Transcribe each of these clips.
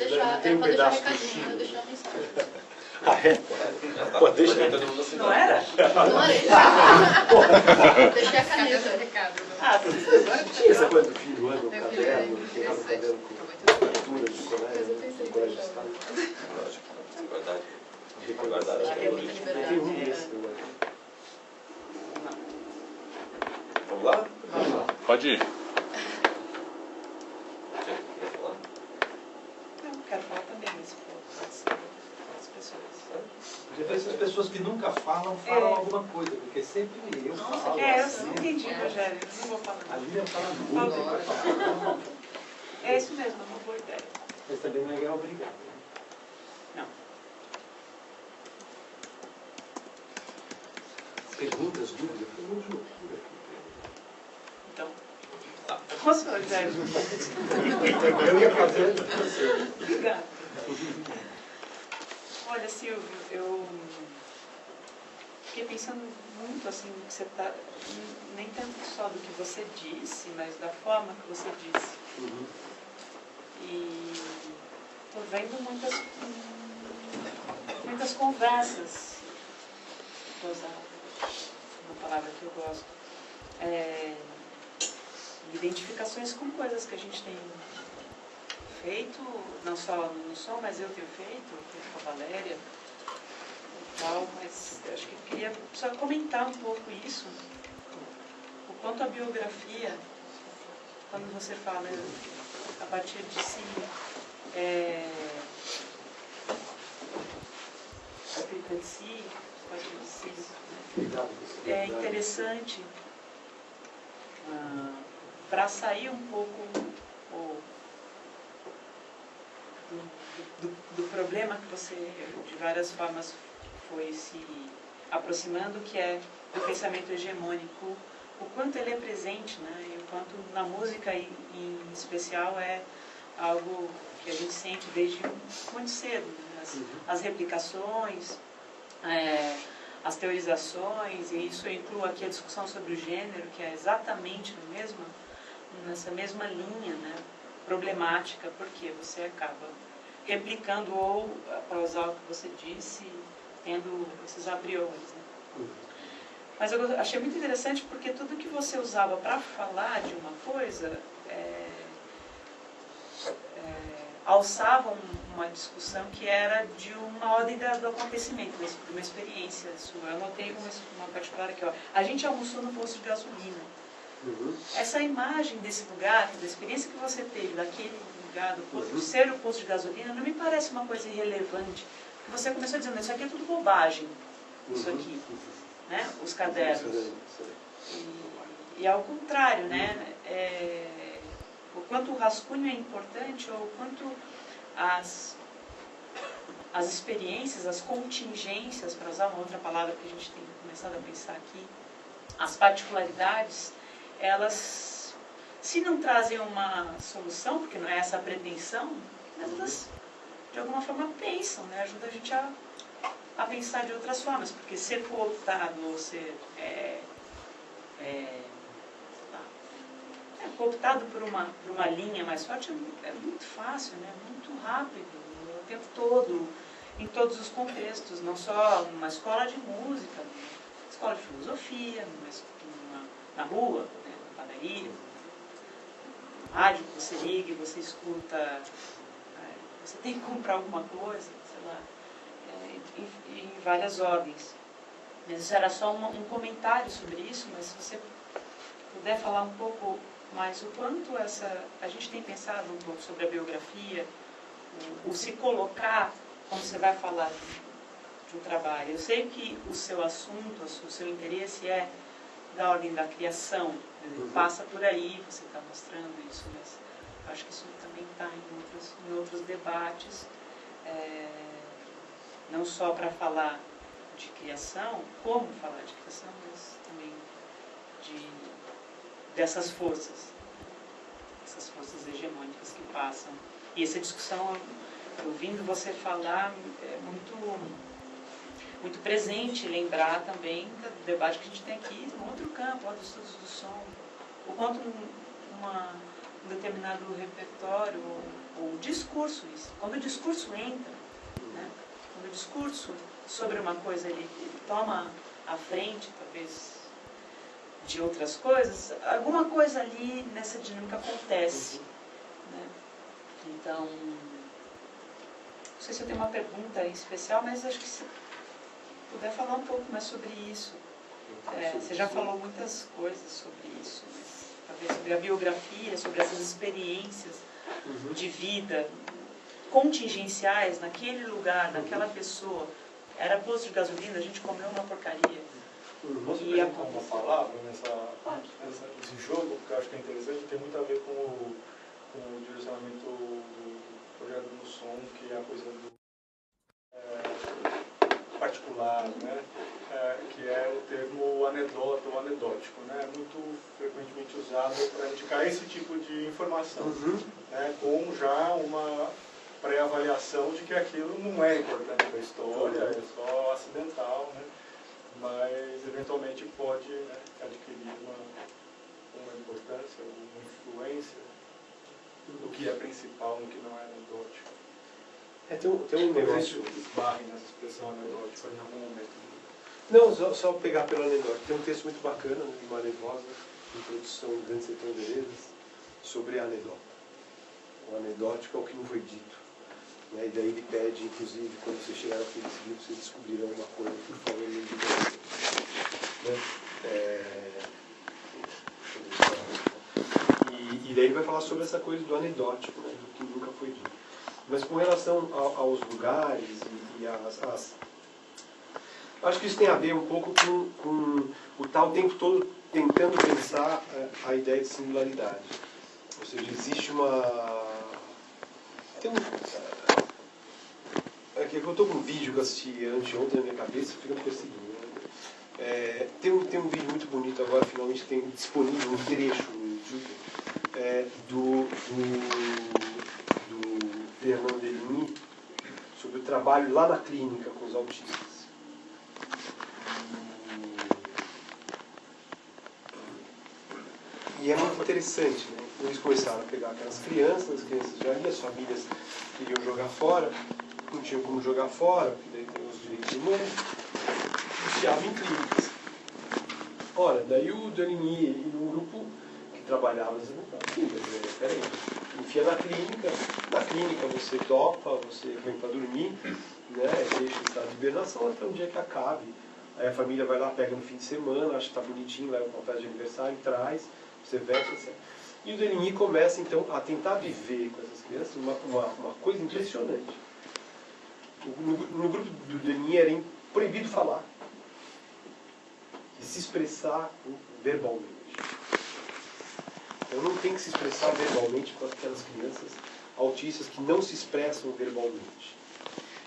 deixar, tem um pra deixar pedaço do recadinho, eu deixar a mensagem. Ah, é? Pô, deixa. Não era? Não era isso? Deixei a caneta. Ah, Tinha essa coisa do fim do ano, o Eu caderno, queria- pegava o caderno com cultura de colégio, do colégio de estado. Verdade. De guardar as É coisas. muita Tem liberdade. um desse, eu acho. Vamos lá? Pode ir. Quer falar? Não, quero falar também, mas pode ser as pessoas. Essas pessoas que nunca falam alguma coisa, porque sempre eu falo. É, eu assim, não entendi, Rogério, não vou falar. A Lívia fala muito, vai falar. É isso mesmo, é uma boa ideia. Mas também não é obrigado. Né? Não. Perguntas, dúvidas, foi muito loucura. Então, posso, Rogério? Eu ia fazendo. Obrigada. Olha, Silvio, eu fiquei pensando muito assim no que você está, nem tanto só do que você disse, mas da forma que você disse. E estou vendo muitas conversas, vou usar uma palavra que eu gosto, identificações com coisas que a gente tem feito, não só no som, mas eu tenho feito com a Valéria e tal, mas eu acho que eu queria só comentar um pouco isso, o quanto a biografia, quando você fala a partir de si, é interessante para sair um pouco do problema que você, de várias formas, foi se aproximando, que é do pensamento hegemônico, o quanto ele é presente, né? E o quanto na música em especial é algo que a gente sente desde muito cedo, né? As replicações, as teorizações, e isso inclui aqui a discussão sobre o gênero, que é exatamente nessa mesma linha, né? Problemática, porque você acaba replicando ou, para usar o que você disse, tendo esses a priori, né? Mas eu achei muito interessante porque tudo que você usava para falar de uma coisa alçava uma discussão que era de uma ordem do acontecimento, de uma experiência sua. Eu notei uma particular aqui, ó. A gente almoçou no posto de gasolina. Essa imagem desse lugar, da experiência que você teve daquele lugar, do ser o posto de gasolina, não me parece uma coisa irrelevante. Porque você começou dizendo, isso aqui é tudo bobagem, isso aqui, né? Os cadernos. E ao contrário, né? O quanto o rascunho é importante, ou o quanto as experiências, as contingências, para usar uma outra palavra que a gente tem começado a pensar aqui, as particularidades, elas, se não trazem uma solução, porque não é essa a pretensão, mas elas, de alguma forma, pensam, né? Ajuda a gente a pensar de outras formas, porque ser cooptado ou ser cooptado por uma linha mais forte é muito fácil, né? Muito rápido, o tempo todo, em todos os contextos, não só numa escola de música, numa escola de filosofia, na rua, né? Na padaria, no rádio que você liga e você escuta, você tem que comprar alguma coisa, sei lá, em várias ordens. Mas isso era só um comentário sobre isso, mas se você puder falar um pouco mais o quanto a gente tem pensado um pouco sobre a biografia, o se colocar quando você vai falar de um trabalho. Eu sei que o seu assunto, o seu interesse é da ordem da criação, passa por aí, você está mostrando isso, mas acho que isso também está em outros debates, não só para falar de criação, como falar de criação, mas também dessas forças hegemônicas que passam. E essa discussão, ouvindo você falar, é muito presente, lembrar também do debate que a gente tem aqui no outro campo, dos estudos do som. O quanto um determinado repertório ou discurso. Isso. Quando o discurso entra, né? Quando o discurso sobre uma coisa ele toma a frente, talvez, de outras coisas, alguma coisa ali nessa dinâmica acontece. Né? Então, não sei se eu tenho uma pergunta em especial, mas acho que se puder falar um pouco mais sobre isso. Você já falou muitas coisas sobre isso, mas talvez sobre a biografia, sobre essas experiências de vida contingenciais naquele lugar, naquela pessoa. Era posto de gasolina, a gente comeu uma porcaria. Posso perguntar uma palavra nesse jogo, que eu acho que é interessante, tem muito a ver com o direcionamento do projeto no som, que é a coisa do particular, né? Que é o termo anedota ou anedótico, né? Muito frequentemente usado para indicar esse tipo de informação, né? Com já uma pré-avaliação de que aquilo não é importante para a história, é só acidental, né? Mas eventualmente pode, né, adquirir uma importância, uma influência do que é principal no que não é anedótico. Tem um negócio. Esbarrem nessa expressão anedótica em algum momento. Não, só pegar pelo anedótico. Tem um texto muito bacana, de Maria Rosa, Introdução em Grandes Sertões Veredas, sobre a anedota. O anedótico é o que não foi dito. Né? E daí ele pede, inclusive, quando você chegar naquele livro, vocês descobrirem alguma coisa, por favor, não digam. Né? E daí ele vai falar sobre essa coisa do anedótico, né? Do que nunca foi dito. Mas com relação aos lugares e acho que isso tem a ver um pouco com o tal tempo todo tentando pensar a ideia de singularidade. Ou seja, existe uma... Aqui eu estou com um vídeo que eu assisti anteontem na minha cabeça, fica me perseguindo. Né? Tem um vídeo muito bonito agora, finalmente tem disponível um trecho no YouTube do Fernando Deligny sobre o trabalho lá na clínica com os autistas. E é muito interessante, né? Eles começaram a pegar aquelas crianças, as crianças já iam, as famílias queriam jogar fora, não tinham como jogar fora, porque daí tem os direitos humanos, enfiavam em clínicas. Ora, daí o Deligny e um grupo que trabalhava, peraí, enfia na clínica você topa, você vem para dormir, né? Deixa em estado de hibernação até um dia que acabe. Aí a família vai lá, pega no fim de semana, acha que está bonitinho, leva para a festa de aniversário, traz, você veste, etc. E o Deligny começa então a tentar viver com essas crianças uma coisa impressionante. No grupo do Deligny era proibido falar e se expressar verbalmente. Então não tem que se expressar verbalmente com aquelas crianças autistas que não se expressam verbalmente.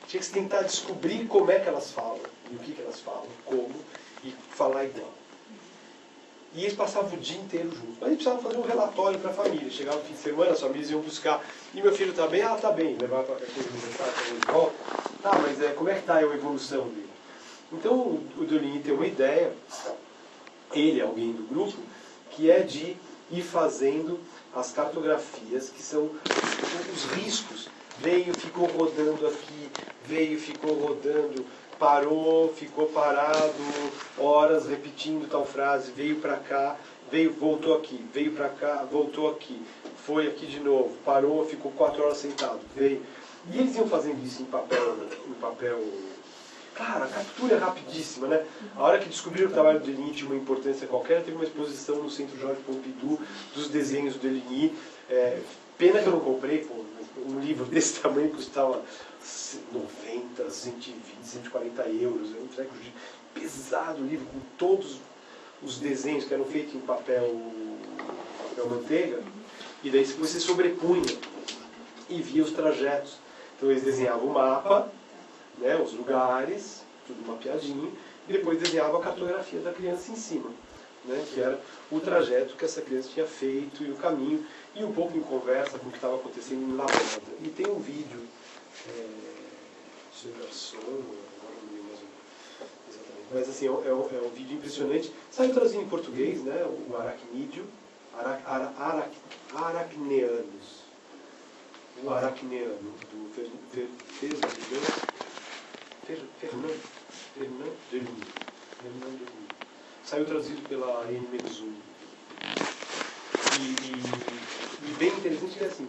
Tinha que se tentar descobrir como é que elas falam, e o que elas falam, como, e falar igual. E eles passavam o dia inteiro juntos. Mas eles precisavam fazer um relatório para a família. Chegava no fim de semana, as famílias iam buscar. E meu filho está bem? Ah, está bem. Levava para aquele aniversário, de volta. Ah, mas como é que está a evolução dele? Então o Deligny tem uma ideia, ele é alguém do grupo, que é de ir fazendo as cartografias, que são os riscos. Veio, ficou rodando aqui, veio, ficou rodando, parou, ficou parado, horas repetindo tal frase, veio para cá, veio, voltou aqui, veio para cá, voltou aqui, foi aqui de novo, parou, ficou 4 horas sentado, veio. E eles iam fazendo isso em papel. Claro, a captura é rapidíssima, né? A hora que descobriram que o trabalho do Deligny tinha uma importância qualquer, teve uma exposição no Centro Jorge Pompidou dos desenhos do Deligny. Pena que eu não comprei, pô, um livro desse tamanho custava 90, 120, 140 euros. É um treco pesado, o livro com todos os desenhos que eram feitos em papel manteiga. E daí você sobrepunha e via os trajetos. Então eles desenhavam o mapa, né, os lugares, tudo mapeadinho, e depois desenhava a cartografia da criança em cima, né, que era o trajeto que essa criança tinha feito e o caminho, e um pouco em conversa com o que estava acontecendo em La Moda. E tem um vídeo sobre a sono, agora não lembro mais exatamente, mas assim, é um vídeo impressionante. Saiu traduzido em português, né, o Aracnídeo, Aracneanos. O Aracneano, do Fernando Delune. Saiu traduzido pela N. Medzuni. E bem interessante que é assim,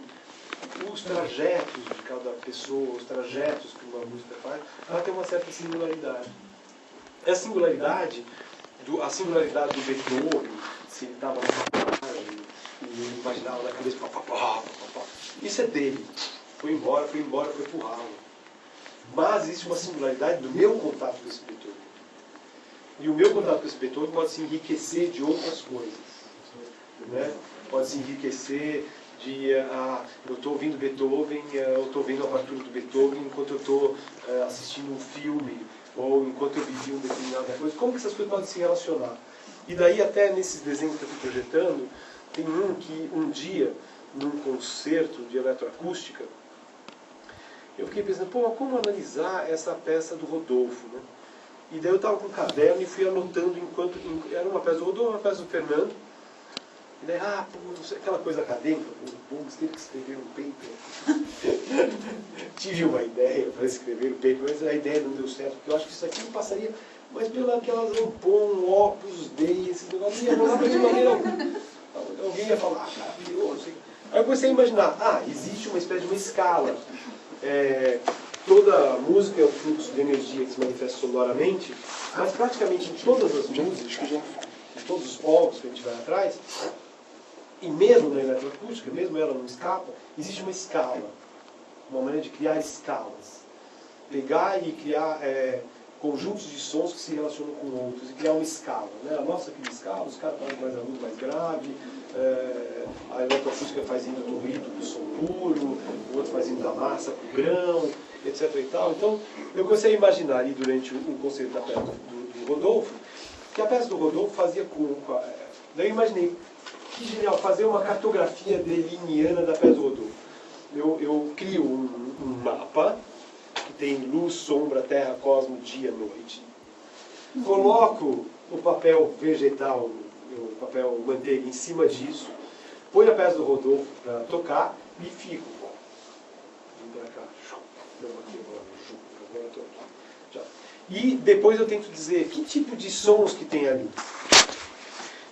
os trajetos de cada pessoa, os trajetos que uma música faz, ela tem uma certa singularidade. A singularidade do Beethoven, se ele estava na viagem, e ele imaginava na cabeça, isso é dele. Foi embora, foi pro ralo. Mas existe uma singularidade do meu contato com esse Beethoven. E o meu contato com esse Beethoven pode se enriquecer de outras coisas. Né? Pode se enriquecer de... eu estou ouvindo Beethoven, eu estou vendo a partitura do Beethoven enquanto eu estou assistindo um filme, ou enquanto eu vivi uma determinada coisa. Como que essas coisas podem se relacionar? E daí até nesses desenhos que eu estou projetando, tem um que um dia, num concerto de eletroacústica, eu fiquei pensando, como analisar essa peça do Rodolfo, né? E daí eu estava com um caderno e fui anotando enquanto... Era uma peça do Rodolfo, uma peça do Fernando. E daí, aquela coisa acadêmica, vamos ter que escrever um paper. Tive uma ideia para escrever um paper, mas a ideia não deu certo, porque eu acho que isso aqui não passaria, mas pelas Ampon, Opus Dei, esses negócios, ia rolar de maneira alguma. Alguém ia falar, maravilhoso. Aí eu comecei a imaginar, existe uma espécie de uma escala. Toda música é um fluxo de energia que se manifesta sonoramente, mas praticamente em todas as músicas, em todos os povos que a gente vai atrás, e mesmo na eletroacústica, mesmo ela não escapa, existe uma escala, uma maneira de criar escalas. Pegar e criar conjuntos de sons que se relacionam com outros, e criar uma escala. Né? A nossa cria escala, os caras fazem mais agudo, mais grave, a eletroacústica faz indo do ruído do som puro, o outro faz indo da massa para o grão, etc. E tal. Então, eu comecei a imaginar ali durante o concerto da peça do Rodolfo, que a peça do Rodolfo fazia daí eu imaginei, que genial, fazer uma cartografia deliniana da peça do Rodolfo. Eu crio um mapa que tem luz, sombra, terra, cosmo, dia, noite. Coloco o papel vegetal, o papel manteiga em cima disso, ponho a peça do Rodolfo para tocar e fico. Vim para cá. Agora estou aqui. Já. E depois eu tento dizer que tipo de sons que tem ali.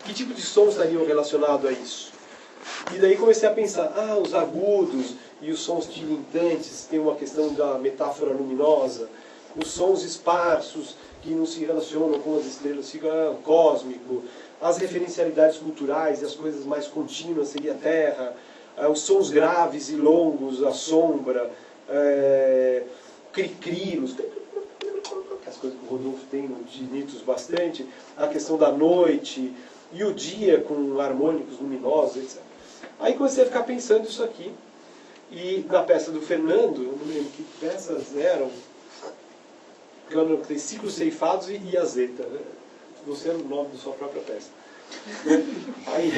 Que tipo de sons estariam relacionados a isso? E daí comecei a pensar, os agudos e os sons tilintantes tem uma questão da metáfora luminosa, os sons esparsos que não se relacionam com as estrelas, fica cósmico, as referencialidades culturais e as coisas mais contínuas seria a terra, os sons graves e longos, a sombra, cricrilos, as coisas que o Rodolfo tem no Dinitos bastante, a questão da noite e o dia com harmônicos luminosos, etc. Aí comecei a ficar pensando isso aqui. E na peça do Fernando, eu não lembro que peças eram, porque eu tem Ciclos Ceifados e Iazeta. Né? Você era o nome da sua própria peça. Aí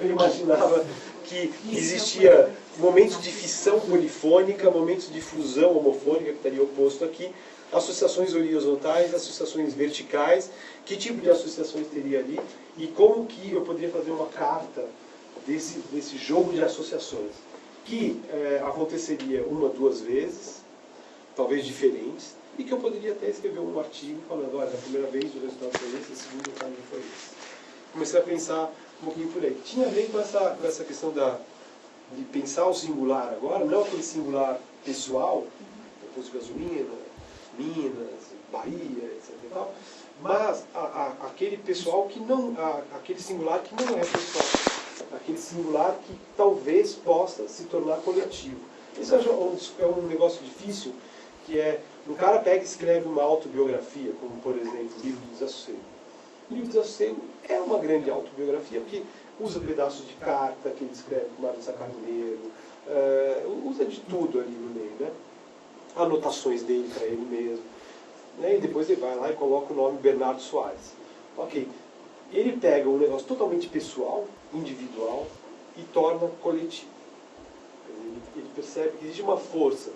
eu imaginava que existia momentos de fissão polifônica, momentos de fusão homofônica, que estaria oposto aqui, associações horizontais, associações verticais, que tipo de associações teria ali, e como que eu poderia fazer uma carta desse jogo de associações, que aconteceria uma, duas vezes, talvez diferentes, e que eu poderia até escrever um artigo falando, olha, a primeira vez o resultado foi esse, a segunda também foi esse. Comecei a pensar um pouquinho por aí. Tinha a ver com essa questão de pensar o singular agora, não aquele singular pessoal, depois de gasolina, Minas, Bahia, etc. E tal, mas aquele pessoal que não, aquele singular que não é pessoal, aquele singular que talvez possa se tornar coletivo. Isso é um negócio difícil, que é, o cara pega e escreve uma autobiografia, como por exemplo o livro do Desassossego. O livro do Desassossego é uma grande autobiografia, porque usa pedaços de carta que ele escreve com Mário Sacarneiro, usa de tudo ali no meio, né? Anotações dele para ele mesmo. Né? E depois ele vai lá e coloca o nome Bernardo Soares. Ok. Ele pega um negócio totalmente pessoal, individual, e torna coletivo. Ele percebe que existe uma força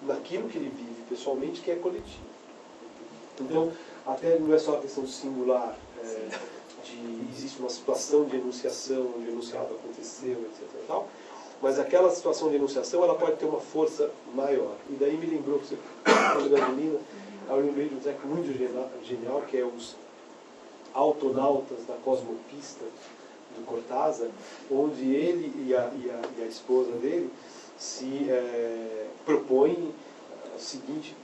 naquilo que ele vive pessoalmente que é coletivo. Então, até não é só a questão singular, existe uma situação de enunciação, onde o enunciado aconteceu, etc. E tal, mas aquela situação de enunciação ela pode ter uma força maior. E daí me lembrou que você falou da gasolina, eu lembrei de um treco muito genial, que é os autonautas da Cosmopista, do Cortázar, onde ele e a esposa dele se propõem a seguinte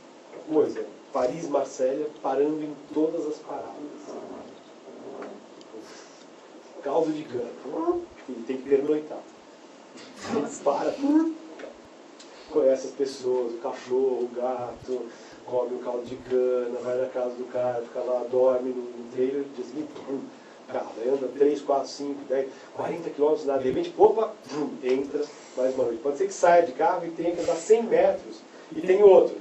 coisa: Paris-Marsella parando em todas as paradas. Caldo de cana. Ele tem que pernoitar. Ele para, conhece as pessoas, o cachorro, o gato, come o caldo de cana, vai na casa do cara, fica lá, dorme no trailer, dia seguinte, carro, anda 3, 4, 5, 10, 40 quilômetros, de repente, opa, entra, mais uma noite. Pode ser que saia de carro e tenha que andar 100 metros, e tem outro,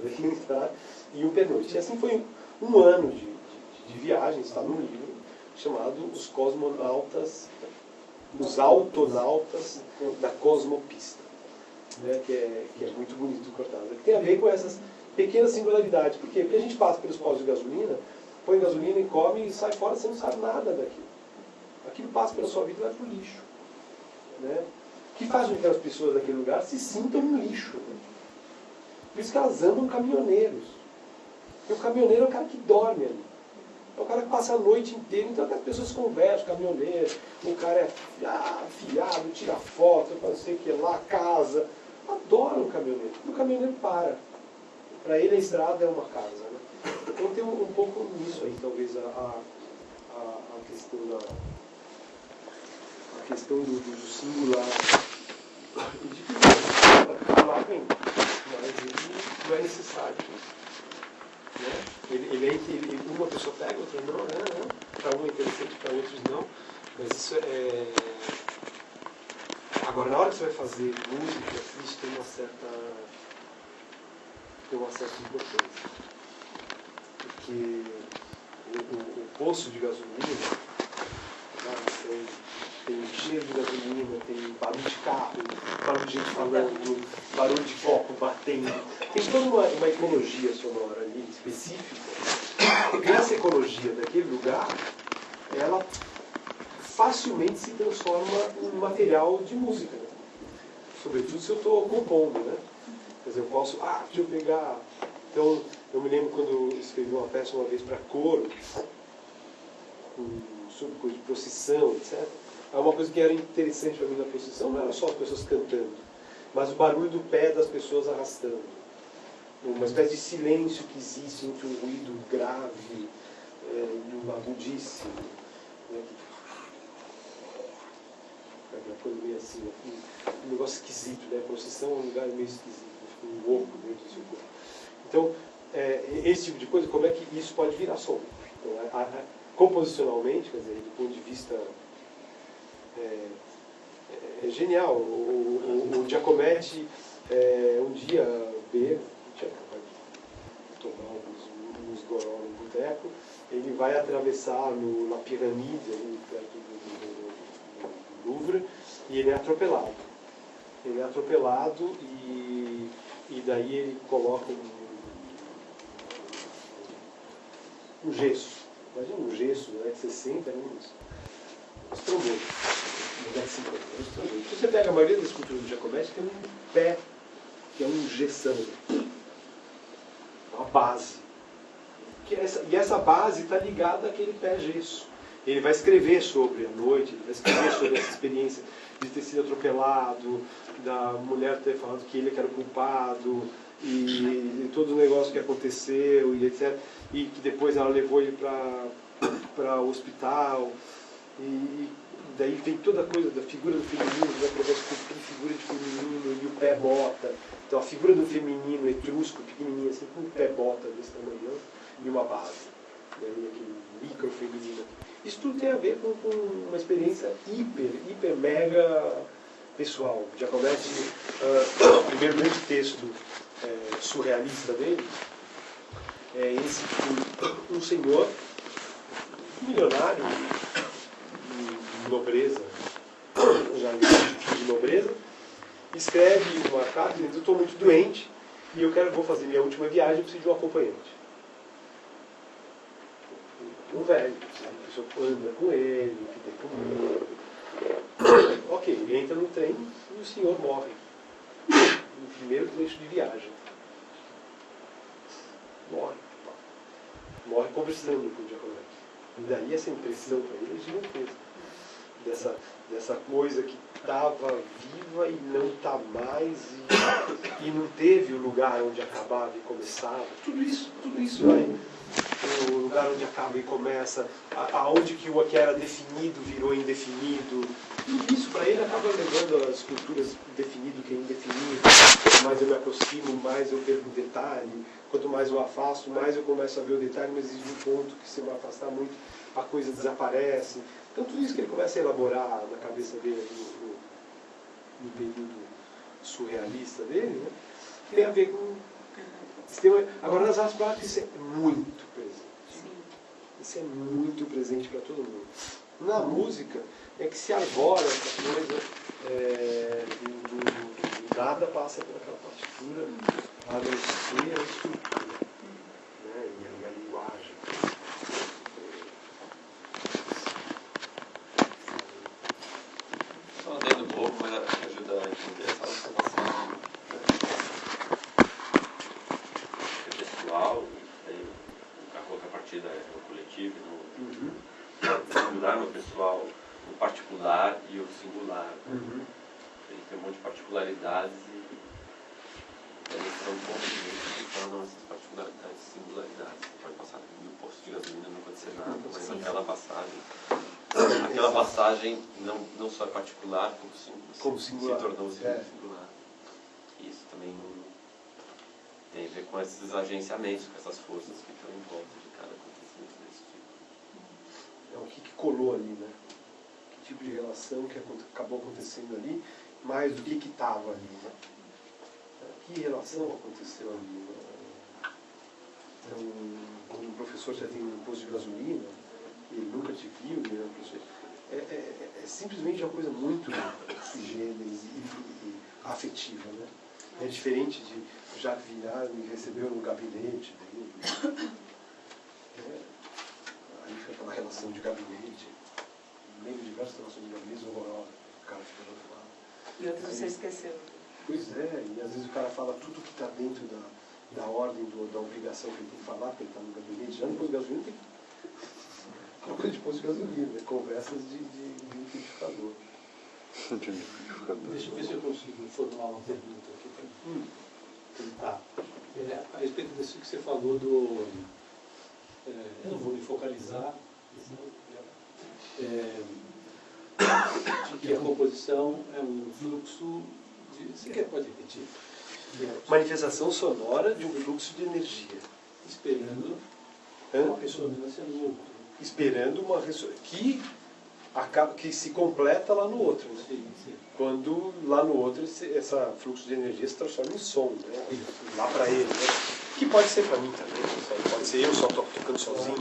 e um pernoite. E assim foi um ano de viagem, está no livro, chamado Os Cosmonautas, os Autonautas da Cosmopista, né, que é muito bonito o Cortázar, que tem a ver com essas pequenas singularidades. Por quê? Porque a gente passa pelos postos de gasolina, põe gasolina e come e sai fora, você não sabe nada daquilo. Aquilo passa pela sua vida e vai para o lixo. Né? O que faz com que as pessoas daquele lugar se sintam um lixo. Né? Por isso que elas amam caminhoneiros. Porque o caminhoneiro é o cara que dorme ali. É o cara que passa a noite inteira, então as pessoas conversam, caminhoneiro, o cara é afiado, tira foto, não sei o que lá, casa. Adoram o caminhoneiro. E o caminhoneiro para. Para ele a estrada é uma casa. Né? Então tem um pouco nisso aí, talvez, a questão do singular. E de que lá vem. Mas ele não é necessário. Né? Uma pessoa pega, outra não, né? Para um é interessante, para outros não. Mas isso é... Agora, na hora que você vai fazer música, isso tem uma certa importância. Porque o poço de gasolina, tem cheiro de gasolina, tem barulho de carro, barulho de gente falando, barulho de copo batendo. Tem toda uma ecologia sonora ali específica. E essa ecologia daquele lugar, ela facilmente se transforma em material de música. Né? Sobretudo se eu estou compondo. Né? Quer dizer, eu posso, deixa eu pegar... Então, eu me lembro quando eu escrevi uma peça uma vez para coro, sobre coisa de procissão, etc. Uma coisa que era interessante para mim na procissão não era só as pessoas cantando, mas o barulho do pé das pessoas arrastando. Uma espécie de silêncio que existe entre um ruído grave e um agudíssimo. Né? Aquela coisa meio assim, um negócio esquisito. Né? A procissão é um lugar meio esquisito, um louco dentro do seu corpo. Então, esse tipo de coisa, como é que isso pode virar som? Então, composicionalmente, quer dizer, do ponto de vista... É genial. O Giacometti, um dia tinha acabado de tomar uns goró no boteco, ele vai atravessar na Piramide, ali perto do Louvre, e ele é atropelado. Ele é atropelado e daí ele coloca um gesso. Imagina um gesso, né, que 60 anos. Trombones. Se você pega a maioria das esculturas do Giacometti, tem um pé, que é um gessão, uma base. E essa base está ligada àquele pé gesso. Ele vai escrever sobre a noite, ele vai escrever sobre essa experiência de ter sido atropelado, da mulher ter falado que ele era o culpado, e todo o negócio que aconteceu, e etc. E que depois ela levou ele para o hospital. E daí vem toda a coisa da figura do feminino, vai através de figura de feminino e o pé bota. Então a figura do feminino etrusco, pequenininho assim, com um pé bota desse tamanho e uma base. Né, aquele micro feminino. Isso tudo tem a ver com uma experiência hiper, mega pessoal. Giacometti, o primeiro grande texto surrealista dele é esse de um senhor milionário, nobreza, já de nobreza, escreve uma carta dizendo: eu estou muito doente e vou fazer minha última viagem, eu preciso de um acompanhante. um velho, a pessoa anda com ele, fica com ele. Ok, ele entra no trem e o senhor morre. No primeiro trecho de viagem. Morre. Morre conversando com o Giacometti. E daí essa impressão para ele é gigantesca. Dessa coisa que estava viva e não está mais, e não teve o lugar onde acabava e começava. Tudo isso vai. O lugar onde acaba e começa, aonde que o que era definido virou indefinido. Tudo isso para ele acaba levando as culturas definido que é indefinido. Quanto mais eu me aproximo, mais eu perco o detalhe. Quanto mais eu afasto, mais eu começo a ver o detalhe, mas existe um ponto que se eu me afastar muito, a coisa desaparece. Então tudo isso que ele começa a elaborar na cabeça dele no período surrealista dele, né, tem a ver com... Agora nas artes plásticas isso é muito presente. Isso é muito presente para todo mundo. Na música é que se agora essa coisa do nada passa por aquela partitura, a não ser a estrutura, né, e a linguagem. Só andando um pouco, mas ajuda a entender essa observação. É pessoal, aí a outra partida é no coletivo, no singular, no pessoal, no particular e o singular. Tem um monte de particularidades e eles são conviventes que tornam essas particularidades singularidades. Você pode passar mil postos de gasolina e não acontecer nada, mas aquela passagem não só é particular, como singular. Se tornou singular. Isso também tem a ver com esses agenciamentos, com essas forças que estão em volta de cada acontecimento desse tipo. O que colou ali, né? Que tipo de relação que acabou acontecendo ali, mais do que estava ali, né? Que relação aconteceu ali? Né? Então, quando um professor já tem um posto de gasolina, ele nunca te viu, né? É simplesmente uma coisa muito sui generis e afetiva, né? É diferente de Jacques Villard me recebeu no gabinete dele. Aí fica aquela relação de gabinete, meio diversas relações de gabinete horrorosas. O cara fica do outro lado. E outros você esqueceu. Pois é, e às vezes o cara fala tudo que está dentro da ordem, da obrigação que ele tem que falar, porque ele está no gabinete. Já no posto de gasolina tem uma coisa de posto de gasolina, né? Conversas de liquidificador. Deixa eu ver se eu consigo formular uma pergunta aqui para tentar. A respeito disso que você falou do... eu não vou me focalizar, de que a composição é um fluxo de... Você pode repetir? Manifestação sonora de um fluxo de energia. Esperando uma ressonância no outro. Esperando uma ressonância que se completa lá no outro. Né? Sim. Quando lá no outro esse fluxo de energia se transforma em som, né? Lá para ele. Né? Que pode ser para mim também. Pode ser eu só tocando sozinho.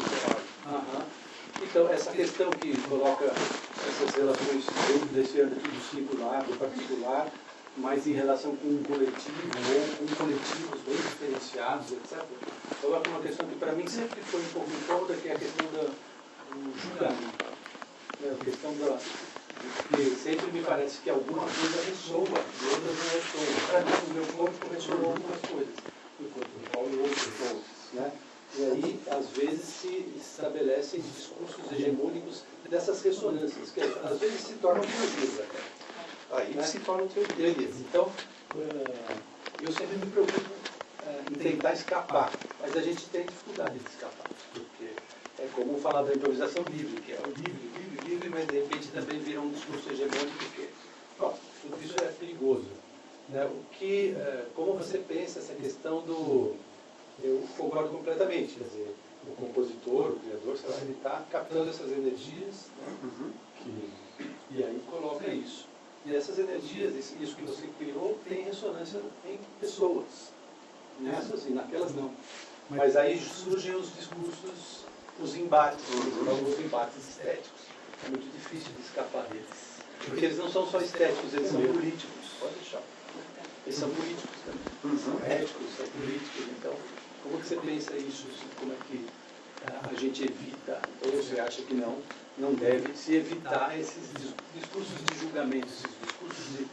Então, essa questão que coloca essas relações dentro desse âmbito do singular, do particular, mas em relação com um coletivo ou com coletivos bem diferenciados, etc., coloca uma questão que para mim sempre foi um pouco incômoda, que é a questão do julgamento. A questão porque sempre me parece que alguma coisa ressoa e outras não ressoam. Para mim, o meu corpo ressoou algumas coisas, enquanto o Paulo outros pontos, né? E aí, às vezes, se estabelecem discursos hegemônicos dessas ressonâncias, que às vezes se tornam teorias até. Aí né? se tornam teorias. Então, eu sempre me preocupo em tentar escapar, mas a gente tem dificuldade de escapar, porque é como falar da improvisação livre, que é o livre, mas de repente também vira um discurso hegemônico, porque, bom, tudo isso é perigoso. Né? Como você pensa essa questão do... Eu concordo completamente, quer dizer, o compositor, o criador, sei lá, ele está captando essas energias, né? E aí coloca isso. E essas energias, isso que você criou, tem ressonância em pessoas. Nessas e naquelas não. Mas aí surgem os discursos, os embates, os embates estéticos. É muito difícil de escapar deles. Porque eles não são só estéticos, eles são políticos. Pode deixar. Eles são políticos também. São éticos, são políticos. Então, como que você pensa isso? Como é que a gente evita, ou você acha que não deve se evitar esses discursos de julgamento, esses discursos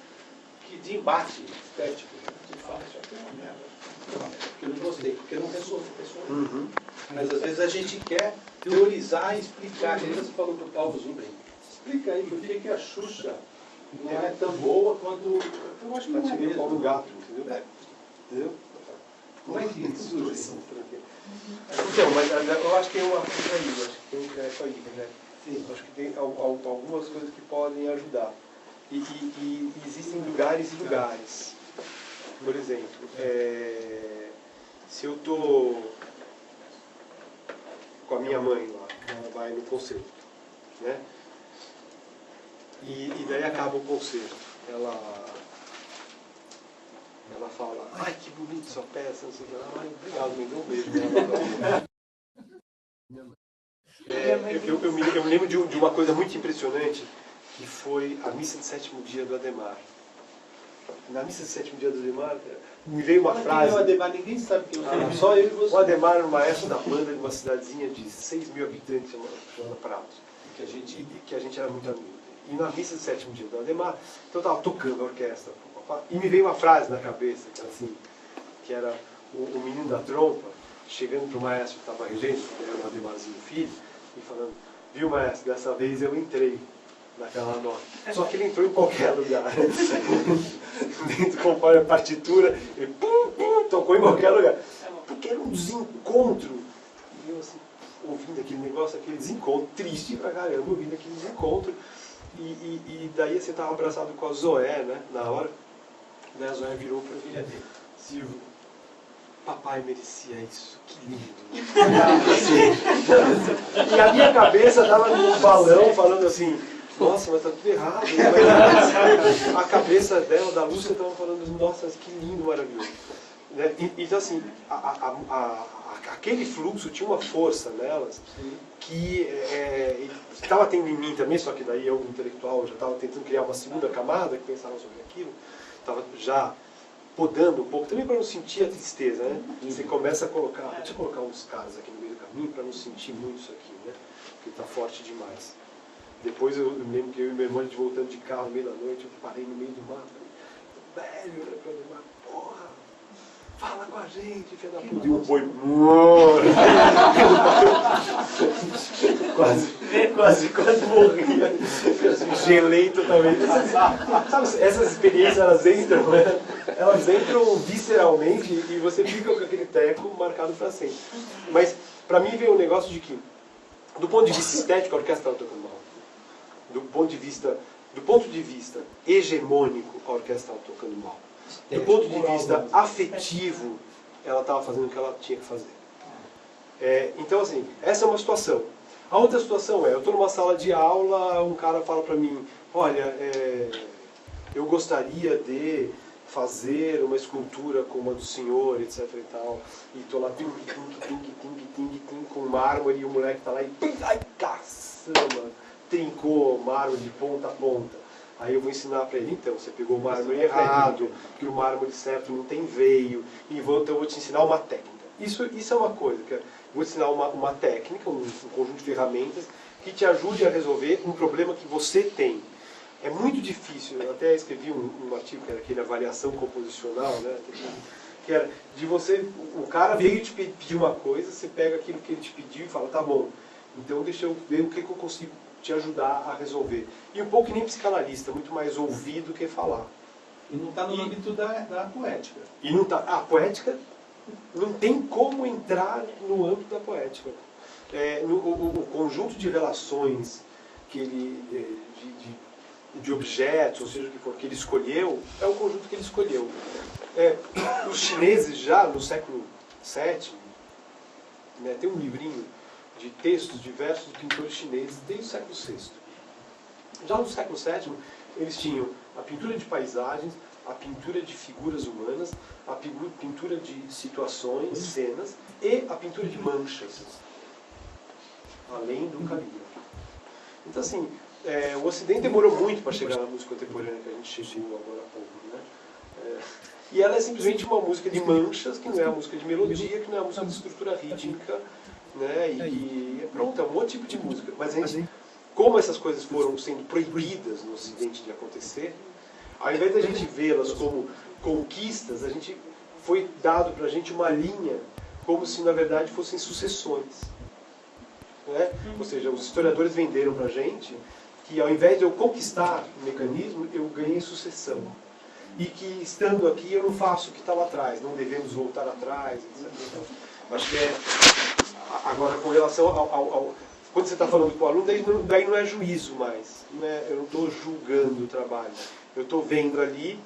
de embate estético. Você fala, isso aqui é uma merda, porque eu não gostei, porque eu não resolvo pessoalmente. Mas às vezes a gente quer teorizar e explicar. Que você falou do Paulo Zubrin. Explica aí por que a Xuxa não é tão boa quanto. Eu acho que não é mesmo. Paulo Gato, entendeu? Entendeu? Como é que surge isso? Então, mas eu acho que tem uma coisa aí, eu acho que tem isso aí, né? Sim, eu acho que tem algumas coisas que podem ajudar. E existem lugares e lugares. Por exemplo, se eu estou com a minha mãe lá, ela vai no concerto, né? E daí acaba o concerto, ela fala, ai que bonito sua peça, não sei o que lá, ai, obrigado, me deu um beijo. Eu me lembro de uma coisa muito impressionante, que foi a missa de sétimo dia do Adhemar. Na missa de sétimo dia do Adhemar, me veio uma frase... O Adhemar, ninguém sabe quem é, só eu e você. O Adhemar era o maestro da banda de uma cidadezinha de 6 mil habitantes, chamada Pratos, que a gente era muito amigo. E na missa de sétimo dia do Adhemar, então eu estava tocando a orquestra, e me veio uma frase na cabeça, que era o menino da trompa, chegando para o maestro que estava regendo, que era o Ademarzinho Filho, e falando, viu maestro, dessa vez eu entrei naquela nota. Só que ele entrou em qualquer lugar. Dentro, conforme a partitura, ele tocou em qualquer lugar. Porque era um desencontro. E eu assim, ouvindo aquele negócio, aquele desencontro, triste pra caramba, ouvindo aquele desencontro. E daí você estava abraçado com a Zoé, né, na hora. Daí a Zoé virou para mim, Silvio, papai merecia isso, que lindo. E a minha cabeça estava num balão falando assim, nossa, mas tá tudo errado. A cabeça dela, da Lúcia, estava falando, nossa, que lindo, maravilhoso. Então assim, aquele fluxo tinha uma força nelas que estava tendo em mim também, só que daí eu, intelectual, já estava tentando criar uma segunda camada que pensava sobre aquilo, estava já podando um pouco, também para não sentir a tristeza, né? Você começa a colocar, deixa eu colocar uns caras aqui no meio do caminho para não sentir muito isso aqui, né? Porque está forte demais. Depois eu me lembro que eu e meu irmão, a gente voltando de carro no meio da noite, eu parei no meio do mato, velho, olha pra mim, porra, fala com a gente, filha da puta. E o boi, quase morria. Gelei totalmente. Sabe, essas experiências, elas entram visceralmente e você fica com aquele teco marcado para sempre. Mas, para mim, veio um negócio de que, do ponto de vista estético, a orquestra estava tocando mal. Do ponto de vista hegemônico, a orquestra estava tocando mal. Do ponto de vista afetivo, ela estava fazendo o que ela tinha que fazer. Então, assim, essa é uma situação. A outra situação eu estou numa sala de aula, um cara fala para mim, olha, eu gostaria de fazer uma escultura como a do senhor, etc e tal, e estou lá, com mármore, e o moleque está lá e, ai, caçamba, trincou mármore de ponta a ponta. Aí eu vou ensinar para ele, então, você pegou o mármore errado, que o mármore certo não tem veio, e então eu vou te ensinar uma técnica. Isso é uma coisa, que eu vou te ensinar uma técnica, um conjunto de ferramentas, que te ajude a resolver um problema que você tem. É muito difícil, eu até escrevi um artigo, que era aquele avaliação composicional, né, que era de você, o cara veio te pedir uma coisa, você pega aquilo que ele te pediu e fala, tá bom, então deixa eu ver o que eu consigo te ajudar a resolver. E um pouco que nem psicanalista, muito mais ouvir do que falar. E não está no âmbito da poética. E não tá, a poética não tem como entrar no âmbito da poética. O conjunto de relações que ele, de objetos, ou seja, o que for, que ele escolheu, é o conjunto que ele escolheu. Os chineses já no século VII, né, tem um livrinho de textos diversos de pintores chineses desde o século VI. Já no século VII, eles tinham a pintura de paisagens, a pintura de figuras humanas, a pintura de situações, cenas, e a pintura de manchas, além do calígrafo. Então, assim, o Ocidente demorou muito para chegar na música contemporânea que a gente chegou agora há pouco, né? E ela é simplesmente uma música de manchas, que não é uma música de melodia, que não é uma música de estrutura rítmica, né? E pronto, é um outro tipo de música. Mas a gente, como essas coisas foram sendo proibidas no Ocidente de acontecer, ao invés da gente vê-las como conquistas, a gente foi dado para a gente uma linha como se na verdade fossem sucessões. Né? Ou seja, os historiadores venderam para a gente que ao invés de eu conquistar o mecanismo, eu ganhei sucessão. E que estando aqui eu não faço o que estava atrás, não devemos voltar atrás, etc. Então, acho que agora com relação ao quando você está falando com o aluno, daí não é juízo mais, eu não estou julgando o trabalho, eu estou vendo ali,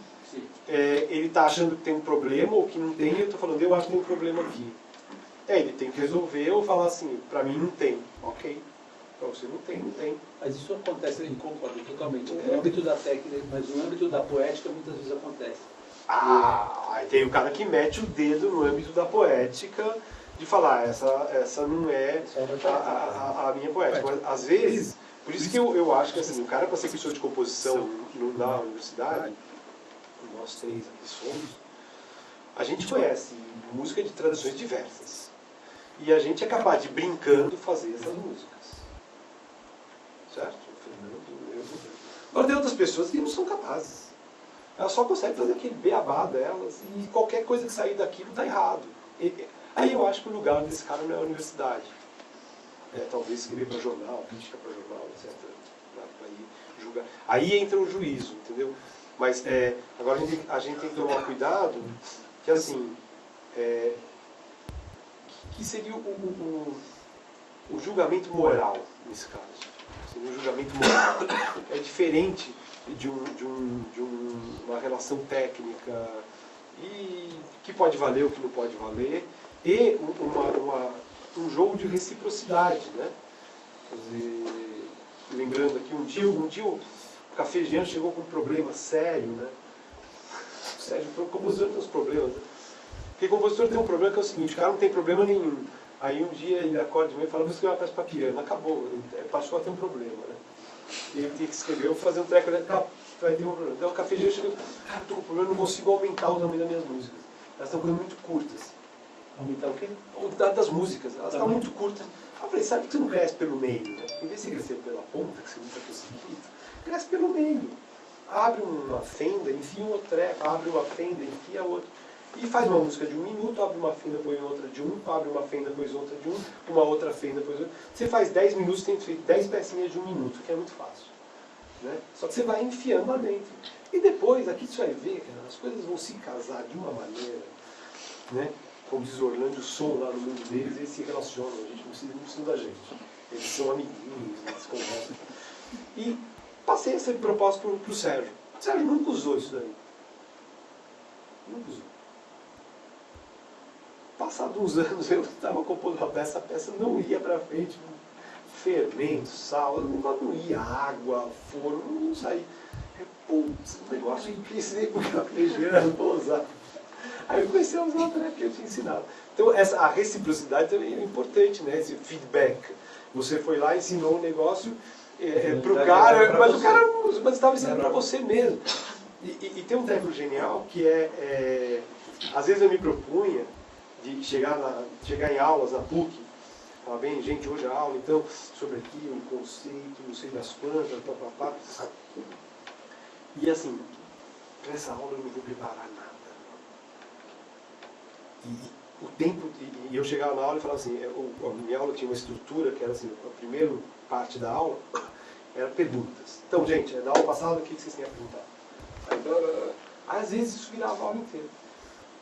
ele está achando que tem um problema ou que não tem, e eu estou falando, eu acho que tem um problema aqui. Ele tem que resolver ou falar assim, para mim não tem, ok. Para você não tem, não tem. Mas isso acontece, eu concordo totalmente. No âmbito da técnica, mas no âmbito da poética muitas vezes acontece. Aí tem o cara que mete o dedo no âmbito da poética de falar, essa não é a minha poética. Mas às vezes, por isso que eu acho que assim, o cara para ser professor de composição na universidade, nós três aqui somos, a gente conhece música de tradições diversas. E a gente é capaz de, brincando, fazer essas músicas. Certo? Agora tem outras pessoas que não são capazes. Elas só conseguem fazer aquele beabá delas e qualquer coisa que sair daquilo está errado. Aí eu acho que o lugar desse cara não é a universidade. Talvez escrever para jornal, crítica para jornal, etc. Para julgar. Aí entra o juízo, entendeu? Mas agora a gente tem que tomar cuidado que assim, que seria o julgamento moral nesse caso. Seria um julgamento moral. É diferente de uma relação técnica e que pode valer ou que não pode valer, e um jogo de reciprocidade, né? Quer dizer, lembrando aqui, um dia o Cafegiano chegou com um problema sério, né? Sério, o compositor tem uns problemas, né? Porque o compositor tem um problema que é o seguinte, o cara não tem problema nenhum. Aí um dia ele acorda de manhã e fala, vou escrever uma peça para piano. Acabou, passou a ter um problema, né? E ele tem que escrever, eu vou fazer um treco, vai ter um problema. Então o Cafegiano chegou, cara, estou com um problema, não consigo aumentar o tamanho das minhas músicas. Elas estão ficando muito curtas. Aumentar o quê? O dado das músicas, elas estão muito curtas. Eu falei, sabe que você não cresce pelo meio, né? Em vez de você crescer pela ponta, que você nunca conseguiu, cresce pelo meio. Abre uma fenda, enfia um outro treco, abre uma fenda, enfia outro. E faz uma música de 1 minuto, abre uma fenda, põe outra de 1, abre uma fenda, põe outra de 1, uma outra fenda, põe outra. Você faz 10 minutos, tem feito 10 pecinhas de 1 minuto, que é muito fácil. Né? Só que você vai enfiando lá dentro. E depois, aqui você vai ver, cara, as coisas vão se casar de uma maneira, né? Como diz Orlando, o som lá no mundo deles, eles se relacionam, a gente não precisa da gente. Eles são amiguinhos, eles conversam. E passei essa proposta para o Sérgio. O Sérgio nunca usou isso daí. Nunca usou. Passados uns anos eu estava compondo uma peça, a peça não ia para frente. Fermento, sal, o negócio não ia, água, forno, não saía. Putz, o negócio eu precisei pro Cafegiano, vou usar. Aí eu comecei a usar o treco que eu tinha ensinado. Então a reciprocidade também é importante, né? Esse feedback. Você foi lá, ensinou um negócio para o cara, mas o cara estava ensinando para você mesmo. E tem um treco genial que às vezes eu me propunha de chegar em aulas na PUC, falar bem, gente, hoje a aula, então, sobre aqui, um conceito, não sei das quantas, papapá. E assim, para essa aula eu não vou preparar nada. E o tempo, e eu chegava na aula e falava assim, a minha aula tinha uma estrutura que era assim, a primeira parte da aula era perguntas. Então, gente, da aula passada, o que vocês têm a perguntar? Aí, às vezes isso virava a aula inteira.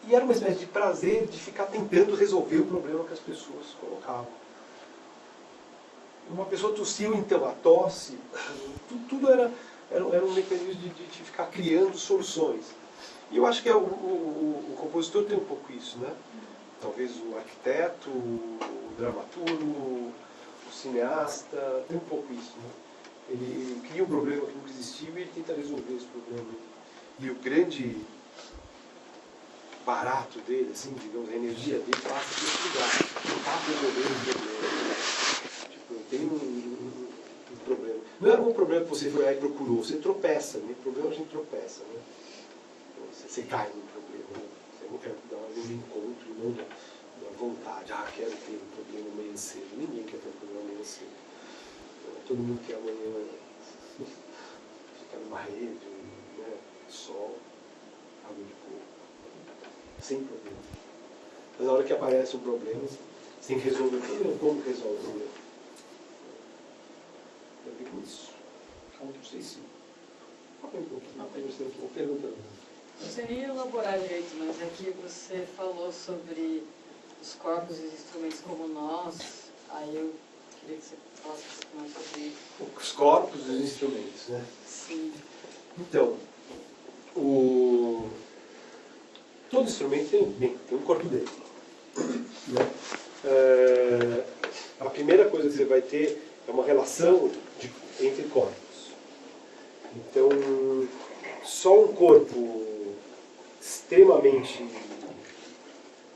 E era uma espécie de prazer de ficar tentando resolver o problema que as pessoas colocavam. Uma pessoa tossiu, então, a tosse, tudo era um mecanismo de ficar criando soluções. E eu acho que o compositor tem um pouco isso, né? Talvez o arquiteto, o dramaturgo, o cineasta, tem um pouco isso, né? Ele cria um problema que nunca existiu e ele tenta resolver esse problema. E o grande barato dele, assim, digamos, a energia dele passa por esse lugar. Não está resolvendo o problema. Tipo, tem um problema. Não é um problema que você foi lá e procurou, você tropeça, né? O problema a gente tropeça, né? você cai num problema, né? Você não quer dar um encontro, não da vontade, quero ter um problema amanhã cedo. Ninguém quer ter um problema amanhã cedo. Todo mundo quer amanhã ficar numa rede, né? Sol, água de coco, sem problema. Mas na hora que aparece um problema, você tem que resolver o problema. Como resolve o problema? Tem a ver com isso. Calma que eu sei sim. Estou perguntando. Não sei nem elaborar direito, mas aqui você falou sobre os corpos e os instrumentos como nós. Aí eu queria que você falasse um pouco mais sobre isso. Os corpos e os instrumentos, né? Sim. Então, todo instrumento tem um corpo dele. Né? A primeira coisa que você vai ter é uma relação entre corpos. Então, só um corpo extremamente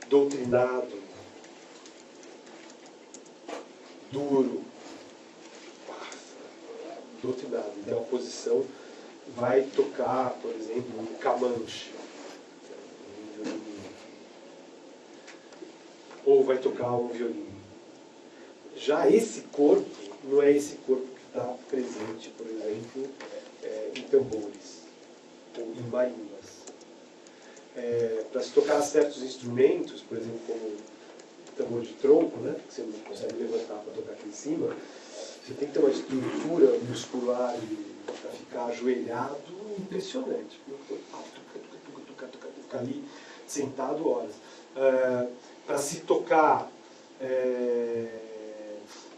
doutrinado, duro, doutrinado, então a posição vai tocar, por exemplo, um Camanche, um violino, ou vai tocar um violino. Já esse corpo não é esse corpo que está presente, por exemplo, em tambores ou em marimbas. Para se tocar certos instrumentos, por exemplo, como o tambor de tronco, né, que você não consegue levantar para tocar aqui em cima, você tem que ter uma estrutura muscular para ficar ajoelhado impressionante. Ficar ali sentado horas. Para se tocar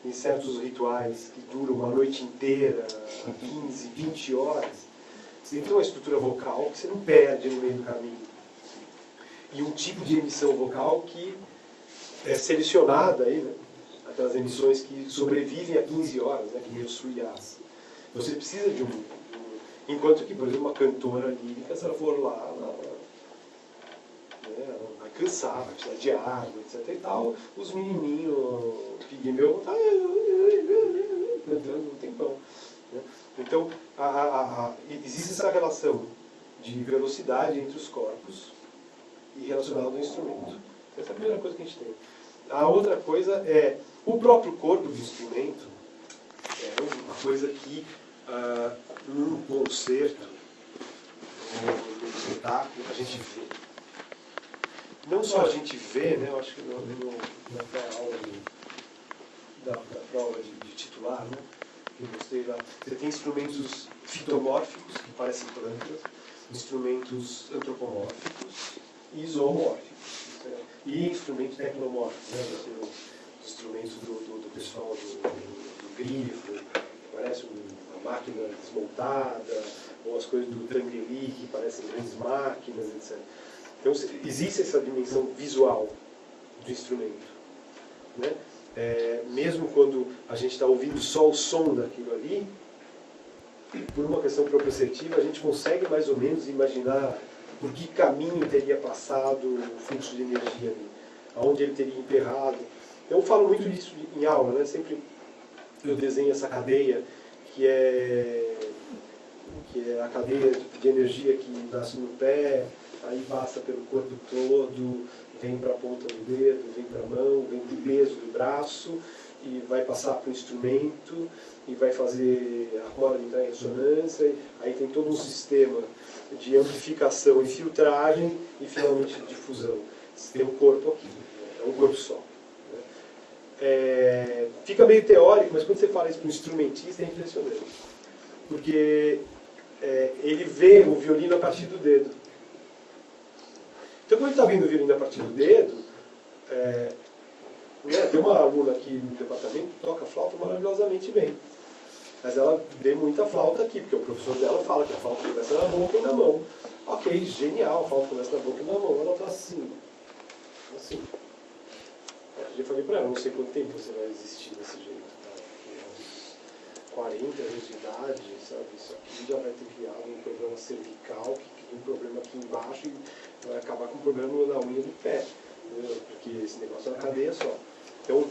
em certos rituais que duram uma noite inteira, 15, 20 horas, você tem que ter uma estrutura vocal que você não perde no meio do caminho. E um tipo de emissão vocal que é selecionada aí, né? Aquelas emissões que sobrevivem a 15 horas, né? Que nem o Suyas. Você precisa de enquanto que, por exemplo, uma cantora lírica, se ela for lá, ela vai cansar, vai precisar de água, etc. e tal. Os menininhos pigmeus estão cantando um tempão. Né? Então, existe essa relação de velocidade entre os corpos e relacionado ao instrumento. Essa é a primeira coisa que a gente tem. A outra coisa é o próprio corpo do instrumento. É uma coisa que num concerto, num espetáculo, a gente vê. Não só a gente vê, né? Eu acho que na aula da prova de titular, né? Que eu mostrei lá, você tem instrumentos fitomórficos, que parecem plantas, instrumentos antropomórficos e zoomórficos. E instrumentos tecnomórficos, né? Os instrumentos do pessoal do grifo, que parece uma máquina desmontada, ou as coisas do Tangueli, que parecem grandes máquinas, etc. Então, existe essa dimensão visual do instrumento. Né? Mesmo quando a gente está ouvindo só o som daquilo ali, por uma questão proprioceptiva, a gente consegue mais ou menos imaginar por que caminho teria passado o fluxo de energia ali, aonde ele teria emperrado. Eu falo muito disso em aula, né? Sempre eu desenho essa cadeia, que é a cadeia de energia que nasce no pé, aí passa pelo corpo todo, vem para a ponta do dedo, vem para a mão, vem para o peso do braço, e vai passar para o instrumento, e vai fazer a corda entrar em ressonância, aí tem todo um sistema de amplificação e filtragem, e finalmente de difusão. Você tem um corpo aqui, é um corpo só. Fica meio teórico, mas quando você fala isso para um instrumentista é impressionante. Porque ele vê o violino a partir do dedo. Então, quando ele está vendo o violino a partir do dedo, tem uma aluna aqui no departamento que toca flauta maravilhosamente bem. Mas ela vê muita flauta aqui, porque o professor dela fala que a flauta começa na boca e na mão. Ok, genial, a flauta começa na boca e na mão. Ela está assim. Assim. Eu já falei para ela, não sei quanto tempo você vai existir desse jeito. Tá? Uns 40 anos de idade, sabe? Isso aqui já vai ter criado um problema cervical, que cria um problema aqui embaixo e vai acabar com um problema na unha do pé. Entendeu? Porque esse negócio é uma cadeia só. Então,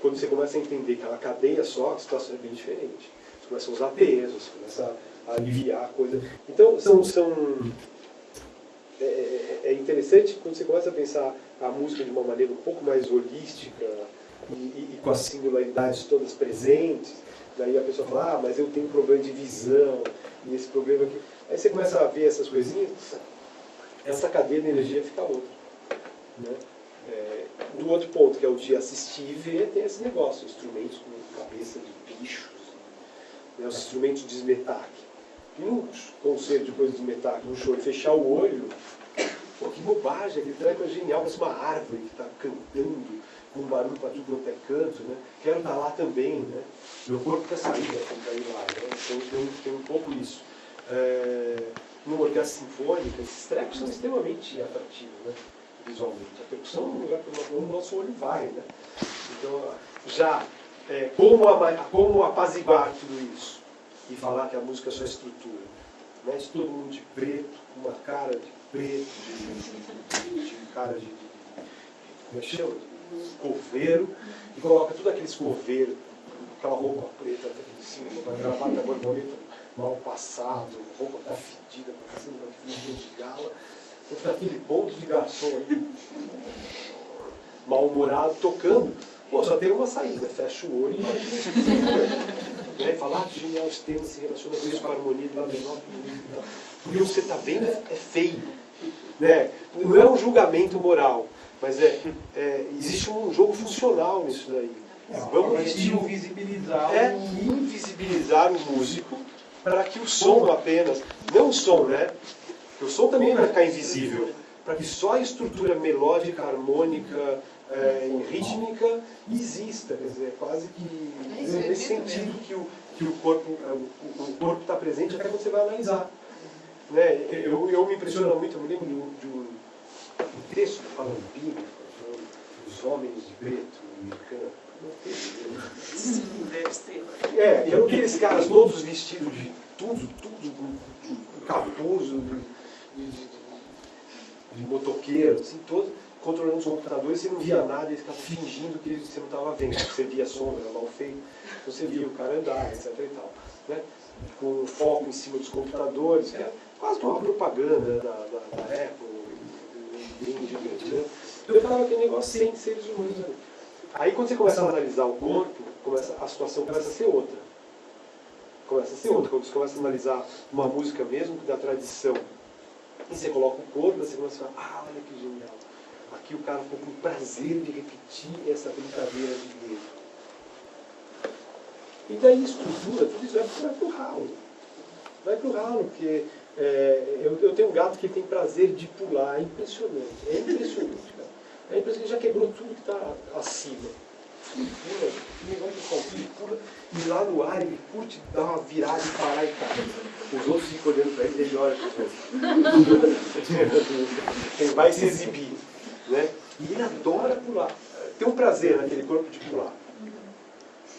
quando você começa a entender que é uma cadeia só, a situação é bem diferente. Você começa a usar pesos, você começa a aliviar a coisa. Então, é interessante quando você começa a pensar a música de uma maneira um pouco mais holística e com as singularidades todas presentes. Daí a pessoa fala, mas eu tenho um problema de visão, e esse problema aqui. Aí você começa a ver essas coisinhas, essa cadeia de energia fica outra. Né? Do outro ponto, que é o de assistir e ver, tem esse negócio, instrumentos com cabeça de bichos, né? Os instrumentos de esmetaque. E um concerto de coisa de esmetaque, um show, fechar o olho, pô, que bobagem, aquele treco é genial, parece uma árvore que está cantando, com um barulho para tudo quanto é canto, né? Quero estar lá também, né? Meu corpo quer sair para ir lá, né? Então tem um pouco isso. Numa orquestra sinfônica, esses trecos são extremamente atrativos, né? Visualmente. A percussão é um lugar que o nosso olho vai, né? Então, já, como apaziguar tudo isso? E falar que a música é só estrutura. Né? Se todo mundo de preto, com uma cara de preto, de cara de como é que chama? Coveiro, e coloca tudo aqueles coveiros, aquela roupa preta em cima, uma gravata borboleta mal passado, roupa tá fedida pra cima, de gala, então aquele ponto de garçom ali, mal-humorado, tocando. Pô, só tem uma saída, fecha o olho e imagina. E falar que genial, os temas se relacionam com isso, com a harmonia do lado menor. Porque o que você está vendo é feio. Né? Não é um julgamento moral, mas existe um jogo funcional nisso daí. Vamos invisibilizar o músico para que o som apenas, não o som, né? Porque o som também vai ficar invisível, para que só a estrutura melódica, harmônica, rítmica exista, quer dizer, quase que nesse sentido que o corpo está presente até você vai analisar. Né? Eu me impressiono muito, eu me lembro de um texto do Palambini, os homens de preto, americano. E aqueles caras todos vestidos de tudo, capuz, de motoqueiro, assim, todos controlando os computadores, você não via nada, eles ficavam fingindo que você não estava vendo, você via sombra, mal feito, você via o cara andar, etc. e tal. Né? Com foco em cima dos computadores, que é quase uma propaganda da Apple, bem gigante. Né? Então eu ficava aquele negócio sem seres humanos. Né? Aí quando você começa a analisar o corpo, a situação começa a ser outra. Quando você começa a analisar uma música mesmo da tradição, e você coloca o corpo, você começa a falar, olha que genial. Aqui o cara ficou com prazer de repetir essa brincadeira de dedo. E daí estrutura, tudo isso vai pro ralo. Vai pro ralo, porque eu tenho um gato que tem prazer de pular, é impressionante. É impressionante, cara. É impressionante, já quebrou tudo que está acima. Ele pula, o negócio de salto, ele pula, e lá no ar ele curte dar uma virada e parar e cair. Os outros ficam olhando para ele e ele olha para os outros. Ele vai se exibir. Né? E ele adora pular. Tem um prazer naquele corpo de pular.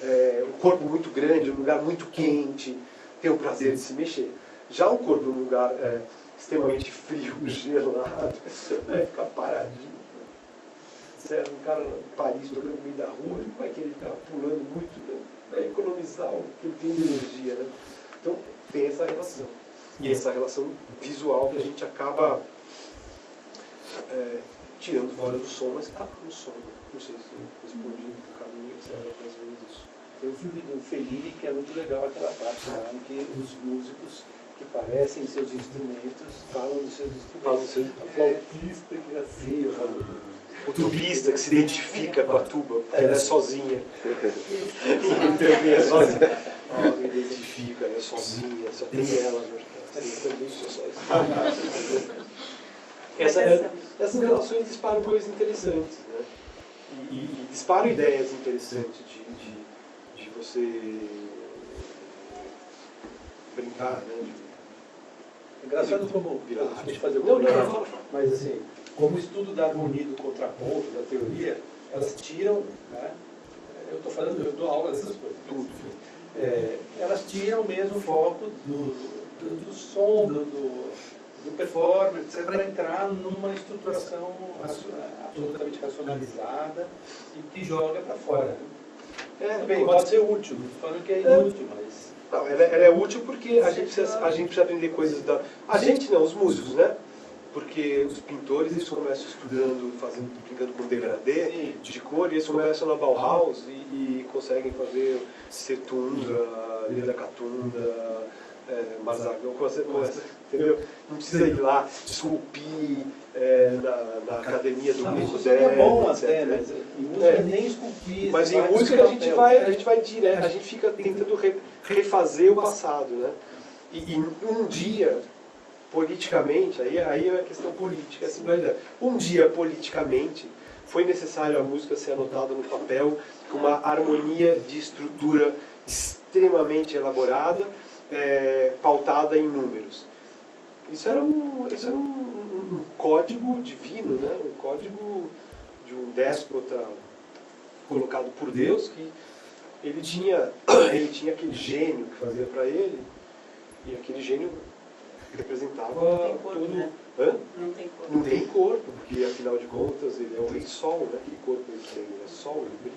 Um corpo muito grande, um lugar muito quente, tem o prazer de se mexer. Já um corpo num lugar extremamente frio, gelado, vai ficar paradinho. Um cara em Paris tocando no meio da rua, ele vai querer ficar pulando muito, né? Vai economizar o que ele tem de energia. Né? Então tem essa relação. E essa relação visual que a gente acaba tirando fora do som, mas está no som. Não sei se eu respondi no caminho, se era mais ou menos isso. Tem um filme do Fellini que é muito legal aquela parte lá em que os músicos que parecem seus instrumentos falam dos seus instrumentos. A flautista que assim, o tubista que se identifica com a tuba, porque ela é sozinha. Então, é sozinha. Ela me identifica, ela é sozinha, só tem ela na orquestra. Eu também sou sozinha. Essas relações disparam coisas interessantes, né? E disparam ideias interessantes de você brincar, né? É engraçado como, deixa eu fazer mas assim, como o estudo da harmonia, do contraponto, da teoria, elas tiram, né? Eu dou aula dessas coisas, tudo. Elas tiram mesmo o foco do som, do performance, para entrar numa estruturação absolutamente racionalizada e que joga para fora. Bem, pode ser útil, não estou falando que é inútil, mas... Não, ela é útil porque a gente precisa aprender coisas da... A gente não, os músicos, né? porque os pintores eles começam estudando, brincando com degradê de cor, e eles começam na Bauhaus e conseguem fazer Setunda, Leda Catunda, Marzagão, entendeu? Não precisa ir lá esculpir na academia do Museu Isso é bom etc. até, mas em música nem esculpir. Mas em música a gente vai direto, a gente fica tentando refazer o passado, né? E um dia, politicamente, aí é a questão política, assim, um dia, politicamente, foi necessário a música ser anotada no papel com uma harmonia de estrutura extremamente elaborada, pautada em números. Isso era um código divino, né? Um código de um déspota colocado por Deus, que ele tinha aquele gênio que fazia para ele, e aquele gênio representava Não tem corpo, todo... né? Hã? Não tem corpo. Não tem corpo, porque afinal de contas ele é o rei sol, né? Que corpo ele tem? Ele é sol, ele brilha.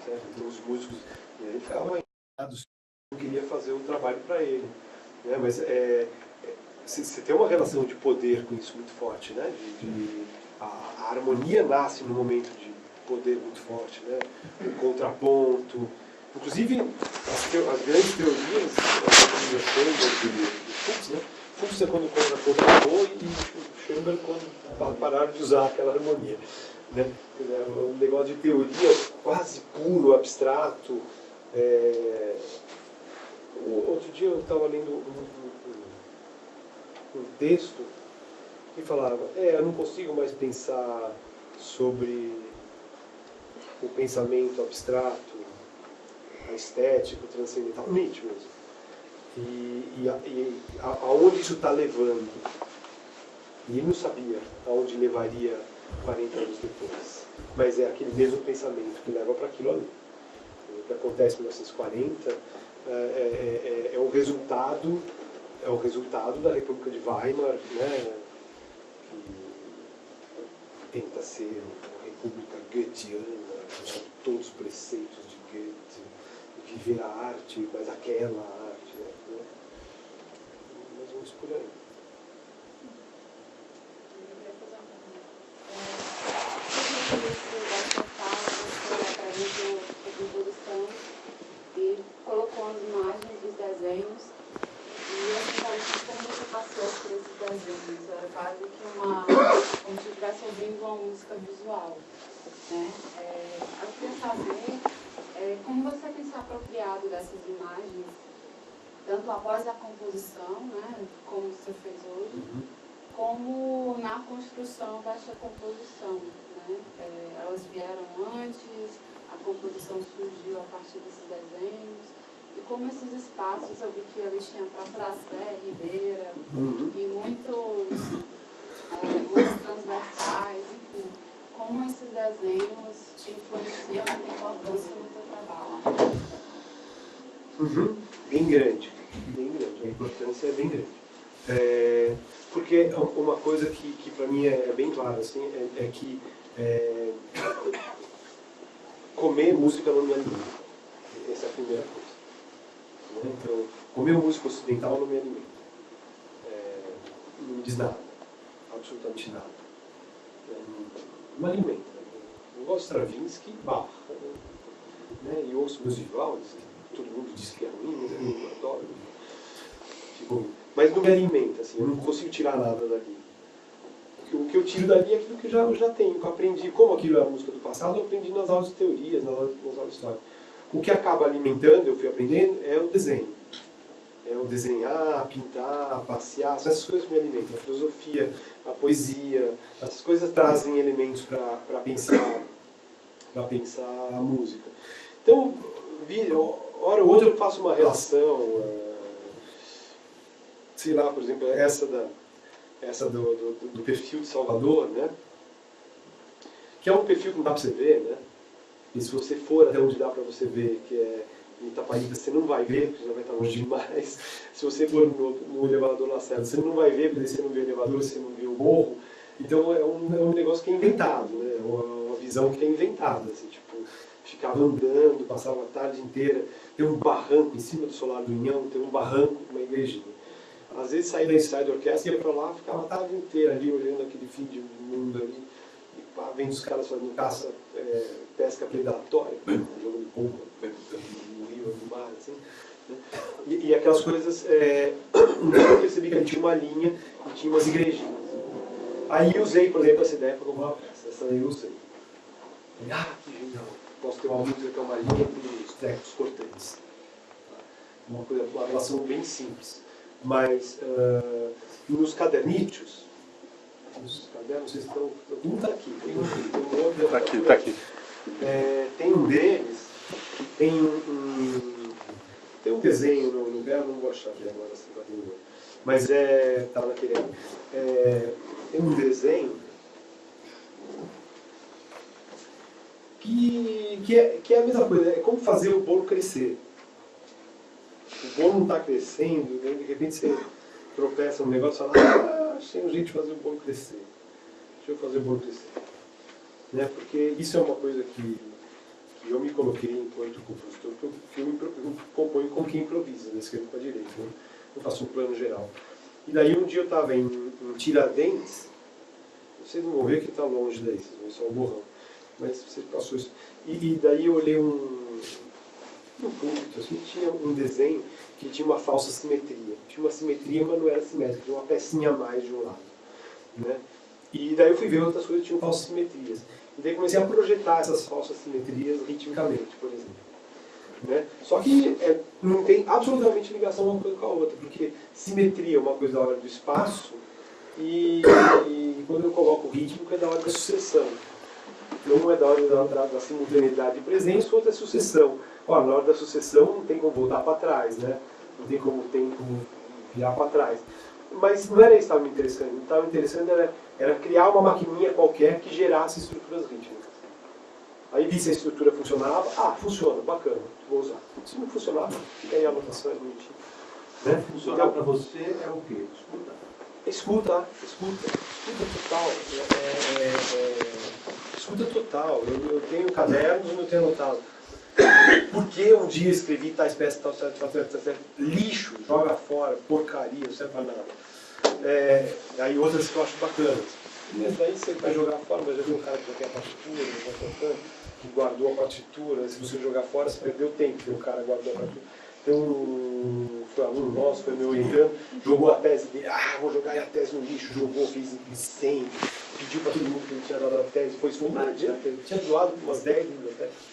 Certo? Então os músicos, e aí ele ficava engajados, não queria fazer o trabalho para ele. Né? Mas você tem uma relação de poder com isso muito forte, né? A harmonia nasce num momento de poder muito forte, né? O contraponto. Inclusive, as grandes teorias de Fuchs, né? Fuchs é quando contrapontou e Schoenberg quando pararam de usar aquela harmonia. Né? Um negócio de teoria quase puro, abstrato. Outro dia eu estava lendo um texto que falava, eu não consigo mais pensar sobre o pensamento abstrato, a estética, o transcendental, Nietzsche mesmo. E aonde isso está levando? E ele não sabia aonde levaria 40 anos depois. Mas é aquele mesmo pensamento que leva para aquilo ali. O que acontece em 1940 é o resultado da República de Weimar, né, que tenta ser uma república goetheana, com todos os preceitos de Goethe, viver a arte, mas aquela arte. Né? Mas vamos por aí. E colocou as imagens dos desenhos e eu pensava como você passou por esses desenhos. Era quase que como se estivesse ouvindo uma música visual. Né? Eu queria saber como você tem se apropriado dessas imagens, tanto após a composição, né, como você fez hoje, como na construção dessa composição. Né? Elas vieram antes, a composição surgiu a partir desses desenhos, e como esses espaços, eu vi que eles tinham Praça da Sé, Ribeira, e muitos transversais, enfim, como esses desenhos influenciam e têm importância no teu trabalho. Bem grande, a importância é bem grande. Porque uma coisa que para mim é bem clara assim, é que comer música não me alimenta. Essa é a primeira coisa. Então, comer música ocidental não me alimenta. Não me diz nada. Absolutamente nada. Não me alimenta. Eu gosto de Stravinsky, Bach. Né? E ouço música de Valdes, que todo mundo diz que é ruim, mas eu adoro. Mas não me alimenta, assim, eu não consigo tirar nada dali. O que eu tiro dali é aquilo que eu já tenho, que eu aprendi. Como aquilo é a música do passado, eu aprendi nas aulas de teorias, nas aulas de história. O que acaba alimentando, eu fui aprendendo, é o desenho. É o desenhar, pintar, passear, essas coisas me alimentam. A filosofia, a poesia, essas coisas trazem elementos para pensar a música. Então, hora ou outra eu faço uma relação, sei lá, por exemplo, essa do perfil de Salvador, né? Que é um perfil que não dá para você ver, né? E se você for até onde dá para você ver, que é em Itaparica, você não vai ver, porque já vai estar longe demais. Se você for no elevador Lacerda, você não vai ver, porque você não vê o elevador, você não vê o morro. Então é um negócio que é inventado, né? Uma visão que é inventada, assim, tipo, ficava andando, passava a tarde inteira, tem um barranco em cima do Solar do União, tem um barranco com uma igrejinha. Às vezes saía da ensaio da orquestra, ia pra lá, ficava a tarde inteira ali, olhando aquele fim de mundo ali, e pá, vendo os caras fazendo caça, pesca predatória, jogando bomba, no rio, no mar, assim. Né? E aquelas coisas, eu percebi que ele tinha uma linha e tinha umas igrejinhas. Aí eu usei, por exemplo, essa ideia para comprar uma peça. Essa aí eu usei. Que genial. Posso ter uma música que é uma linha com os trecos cortantes. Uma relação bem simples. Mas nos cadernitos, os cadernos, vocês estão. Um está aqui, tem um outro. Está aqui, está aqui. Tem um deles que tem tem um desenho no verbo, não vou achar aqui agora, assim, mas tá naquele aí. Tem um desenho que é a mesma coisa, é como fazer o bolo crescer. O bolo não está crescendo, né? De repente você tropeça num negócio e fala, achei um jeito de fazer o bolo crescer. Deixa eu fazer o bolo crescer. Né? Porque isso é uma coisa que eu me coloquei enquanto compositor, porque eu componho com quem improvisa, né? Escrevo com a direita. Né? Eu faço um plano geral. E daí um dia eu estava em Tiradentes, vocês não vão ver que está longe daí, vocês vão ver só o borrão, mas você passou isso. E daí eu olhei um púlpito, assim, tinha um desenho que tinha uma falsa simetria. Tinha uma simetria, mas não era simétrica, tinha uma pecinha a mais de um lado. Né? E daí eu fui ver outras coisas que tinham falsas simetrias. E daí comecei a projetar essas falsas simetrias ritmicamente, por exemplo. Né? Só que não tem absolutamente ligação uma coisa com a outra, porque simetria é uma coisa da ordem do espaço e quando eu coloco o rítmico é da ordem da sucessão. Um é da ordem da simultaneidade de presença, o outro é sucessão. Ora, na ordem da sucessão não tem como voltar para trás, né? Não tem como virar para trás. Mas não era isso que estava me interessando. O que estava me interessando era criar uma maquininha qualquer que gerasse estruturas rítmicas. Aí vi se a estrutura funcionava. Funciona, bacana, vou usar. Se não funcionava, fica aí a anotação, é bonitinho. Né? Funcionar para você é o quê? Escuta. Escuta total. Escuta total. Eu tenho cadernos onde eu tenho anotado. Porque um dia escrevi tais peças, tal, certo. Lixo, joga fora, porcaria, não serve para nada. Aí outras que eu acho bacanas. Mas daí você vai jogar fora, mas já viu um cara que já tem a partitura, que guardou a partitura, se você jogar fora, você perdeu tempo, porque o cara guardou a partitura. Então, foi um aluno nosso, foi meu orientando, jogou a tese dele, vou jogar a tese no lixo, jogou, fez incêndio, pediu para todo mundo que ele tinha dado a tese, foi isso, não adianta, ele tinha doado umas 10 bibliotecas.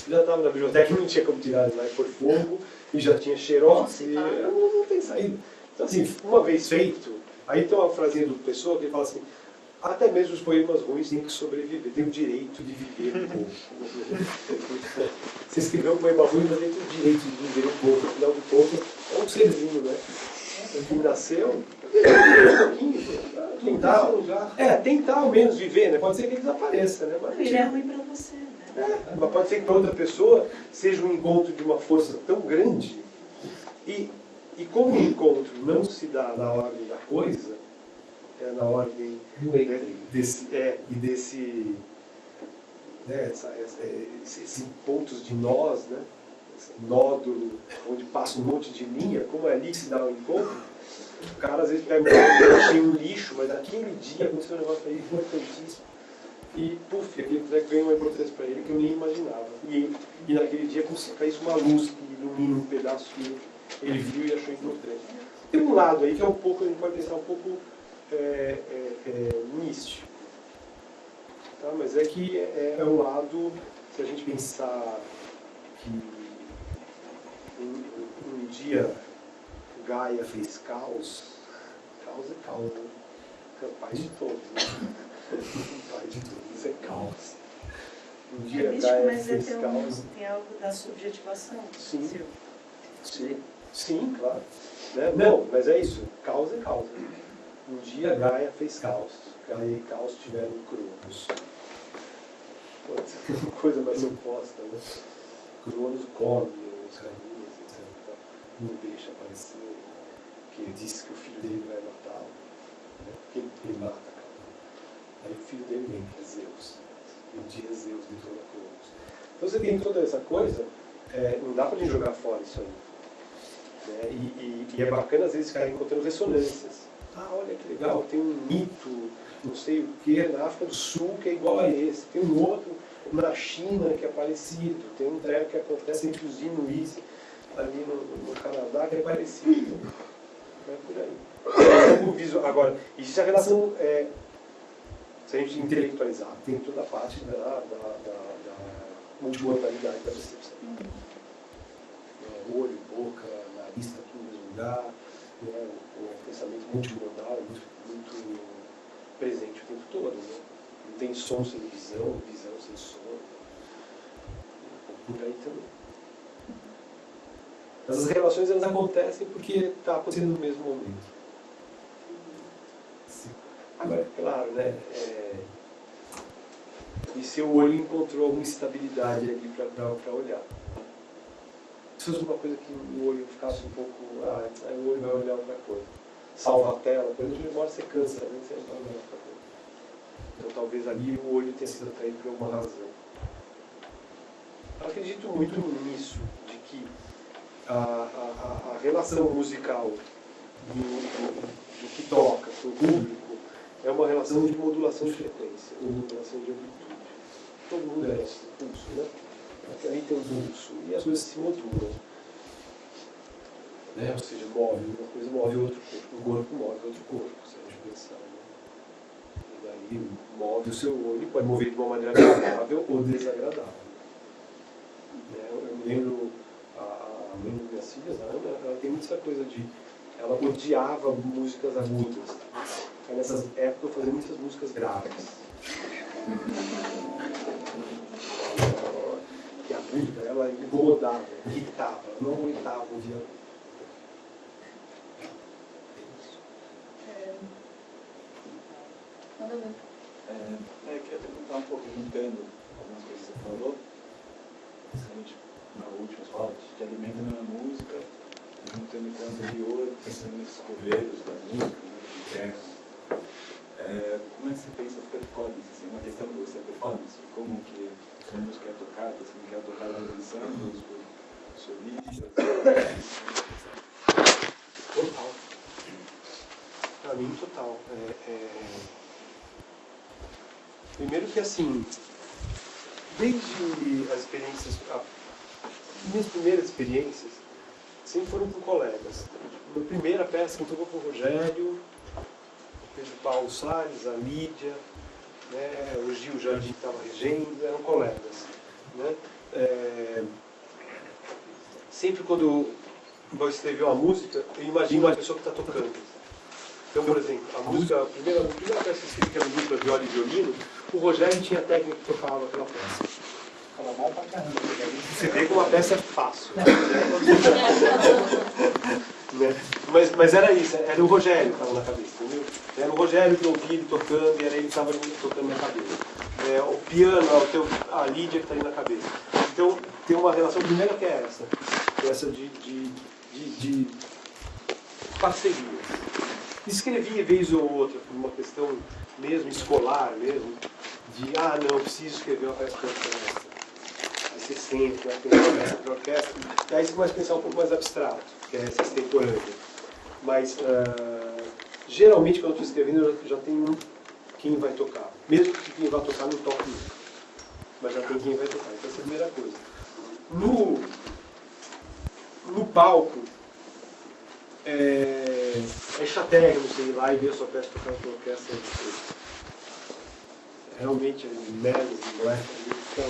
Já estava na biblioteca, não tinha como tirar lá, por fogo, e já tinha xerox, e não tem saída. Então, assim, uma vez feito, aí tem uma frasinha do Pessoa que ele fala assim, até mesmo os poemas ruins têm que sobreviver, tem o direito de viver um pouco. Você escreveu um poema ruim, mas tem o direito de viver um pouco. Afinal do pouco é um serzinho, né? Que nasceu, tentar ao menos viver, né? Pode ser que ele desapareça, né? Mas, ele é ruim para você, né? Mas pode ser que para outra pessoa seja um encontro de uma força tão grande e como o encontro não se dá na ordem da coisa, na ordem desse pontos de nós, né? Esse nódulo onde passa um monte de linha, como é ali que se dá o encontro, o cara às vezes pega um lixo, mas naquele dia aconteceu um negócio aí importantíssimo. E, aquele treco ganhou uma importância para ele que eu nem imaginava. E naquele dia caiu uma luz que ilumina um pedaço que ele viu e achou importante. Tem um lado aí que é um pouco, a gente pode pensar um pouco místico. Tá? Mas é que é um lado, se a gente pensar que um dia Gaia fez caos é caos, né? É o pai de todos, né? O pai de todos, isso é caos. Um dia místico, Gaia mas fez caos. tem algo da subjetivação. Sim, claro. Né? Não, mas é isso, caos é caos. Um dia Gaia fez caos. Gaia e caos tiveram Cronos. Pode ser uma coisa mais oposta, né? Cronos come os rainhas, etc. Não deixa aparecer. Porque ele disse que o filho dele vai matá-lo. Né? Porque ele mata a cara. Aí o filho dele vem, que é Zeus. E um dia Zeus detona Cronos. Então você tem toda essa coisa, não dá pra gente jogar fora isso aí. Né? E é bacana às vezes ficar encontrando ressonâncias. Ah, olha que legal, tem um mito, não sei o que, na África do Sul que é igual a esse, tem um outro na China que é parecido, tem um treco que acontece entre os inuís ali no Canadá que é parecido. É por aí. Agora, existe a relação, se a gente intelectualizar, tem toda a parte da multimodalidade da percepção. Olho, boca, nariz, está tudo no mesmo lugar, né? O pensamento multimodal é muito presente o tempo todo. Né? Não tem som sem visão, visão sem som. Por aí também. As relações elas acontecem porque está acontecendo no mesmo momento. Agora, claro, né? E seu olho encontrou alguma estabilidade ali para olhar. Se fosse uma coisa que o olho ficasse um pouco. Aí o olho vai olhar outra coisa. Salva a tela, por exemplo, uma hora você cansa, né? Você vai olhar outra coisa. Então talvez ali o olho tenha sido atraído por alguma razão. Eu acredito muito nisso, de que a relação musical do que toca com o público é uma relação de modulação de frequência, ou modulação de amplitude. Todo mundo é esse pulso, né? Aí tem um pulso, e as coisas se modulam. Né? Ou seja, move, uma coisa move outro corpo, um corpo move outro corpo, se a gente pensar. Né? E daí move o seu olho, pode mover de uma maneira agradável ou desagradável. Eu me lembro, a mãe das minhas filhas, a Ana, ela tem muito essa coisa de... Ela odiava músicas agudas. Aí nessas épocas eu fazia muitas músicas graves. Que a música, ela incomodava, irritava, não aguentava ouvir a queria perguntar um pouco, juntando algumas coisas que você falou. Principalmente na última fala, te alimenta na música, juntando com o anterior, pensando nesses coveiros da música, né, como é que você pensa a performance, assim, uma questão de você performance, como que a música é tocada, se não quer tocar dançando, os solistas? Total. Pra mim, total. Primeiro que assim, desde as experiências, minhas primeiras experiências sempre foram com colegas. Minha primeira peça que tocou com o Rogério, o Pedro Paulo Salles, a Lídia, né, o Gil Jardim que estava regendo, eram colegas. Né? Sempre quando eu vou escrever uma música, eu imagino uma pessoa que está tocando. Então, por exemplo, a primeira peça que eu escrevi, que era dupla viola e violino, o Rogério tinha a técnica que tocava aquela peça. Fala mal pra caramba. Você vê como a peça é fácil. Né? Mas era isso, era o Rogério que estava na cabeça, entendeu? Era o Rogério que eu ouvia ele tocando e era ele que estava tocando na cabeça. O piano, a Lídia que está aí na cabeça. Então tem uma relação, primeira que é essa de parceria. Escrevi vez ou outra por uma questão mesmo escolar mesmo, de não, eu preciso escrever uma peça para orquestra. Vai ser sempre, vai ter uma peça para orquestra. E aí você começa a pensar um pouco mais abstrato, que é essa extemporânea. Mas geralmente quando eu estou escrevendo eu já tenho quem vai tocar. Mesmo que quem vai tocar não toque nunca. Mas já tem quem vai tocar. Então essa é a primeira coisa. No palco, é estratégia, você ir lá e ver a sua peça tocada por orquestra. Realmente, meros, black, então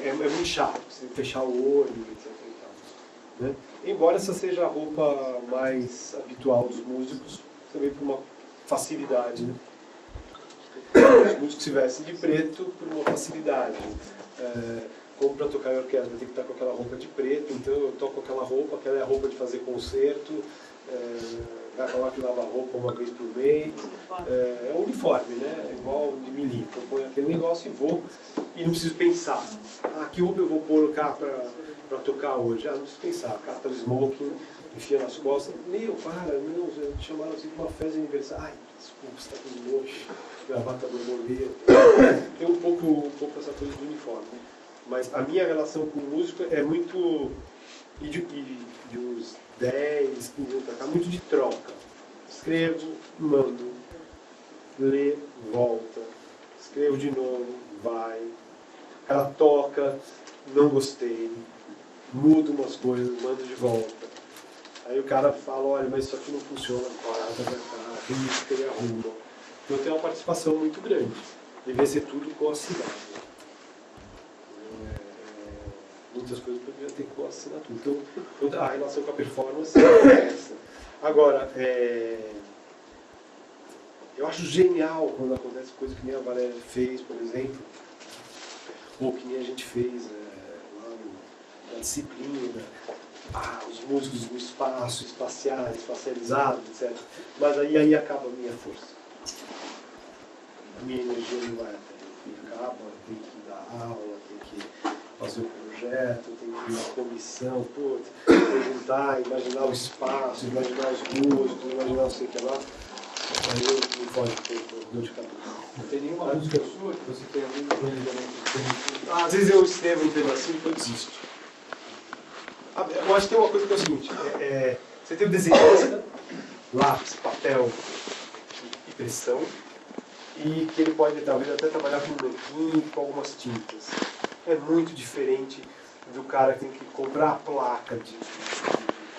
é muito chato, você fechar o olho, etc. E tal, né? Embora essa seja a roupa mais habitual dos músicos, também por uma facilidade. Né? Os músicos se vestem de preto por uma facilidade. Como para tocar em orquestra, tem que estar com aquela roupa de preto, então eu toco aquela roupa, aquela é a roupa de fazer concerto, vai falar que lava a roupa uma vez por mês, é um uniforme, né? É igual de milico, eu ponho aquele negócio e vou, e não preciso pensar, que roupa eu vou pôr cá para tocar hoje? Não preciso pensar, cata o smoking, enfia nas costas, te chamaram assim para uma festa de aniversário, desculpa, você está com nojo, gravata borboleta, tem um pouco essa coisa do uniforme. Mas a minha relação com o músico é muito E de uns 10, 15 anos pra cá, muito de troca. Escrevo, mando, lê, volta. Escrevo de novo, vai. O cara toca, não gostei. Mudo umas coisas, mando de volta. Aí o cara fala, olha, mas isso aqui não funciona, volta pra cá, risca e arruma. Então tem uma participação muito grande. Devia ser tudo co-assinado. Muitas coisas poderiam ter co-assinatura. Então, a relação com a performance é essa. Agora, eu acho genial quando acontece coisa que nem a Valéria fez, por exemplo, ou que nem a gente fez lá na disciplina, os músicos do espaço, espacializados, etc. Mas aí acaba a minha força. A minha energia não vai até. Acaba, tem que dar aula, tem que fazer o projeto, tem que ir na comissão, juntar, imaginar o espaço, imaginar os músicos, imaginar não sei o que lá. Aí eu não pode ter dor de cabeça. Não tem nenhuma música sua que você tenha muito planejamento? Às vezes eu escrevo um pedacinho e depois desisto. Eu acho que tem uma coisa que é o seguinte, você tem o desenhista, lápis, papel e pressão, e que ele pode talvez até trabalhar com um branquinho, com algumas tintas. É muito diferente do cara que tem que comprar a placa de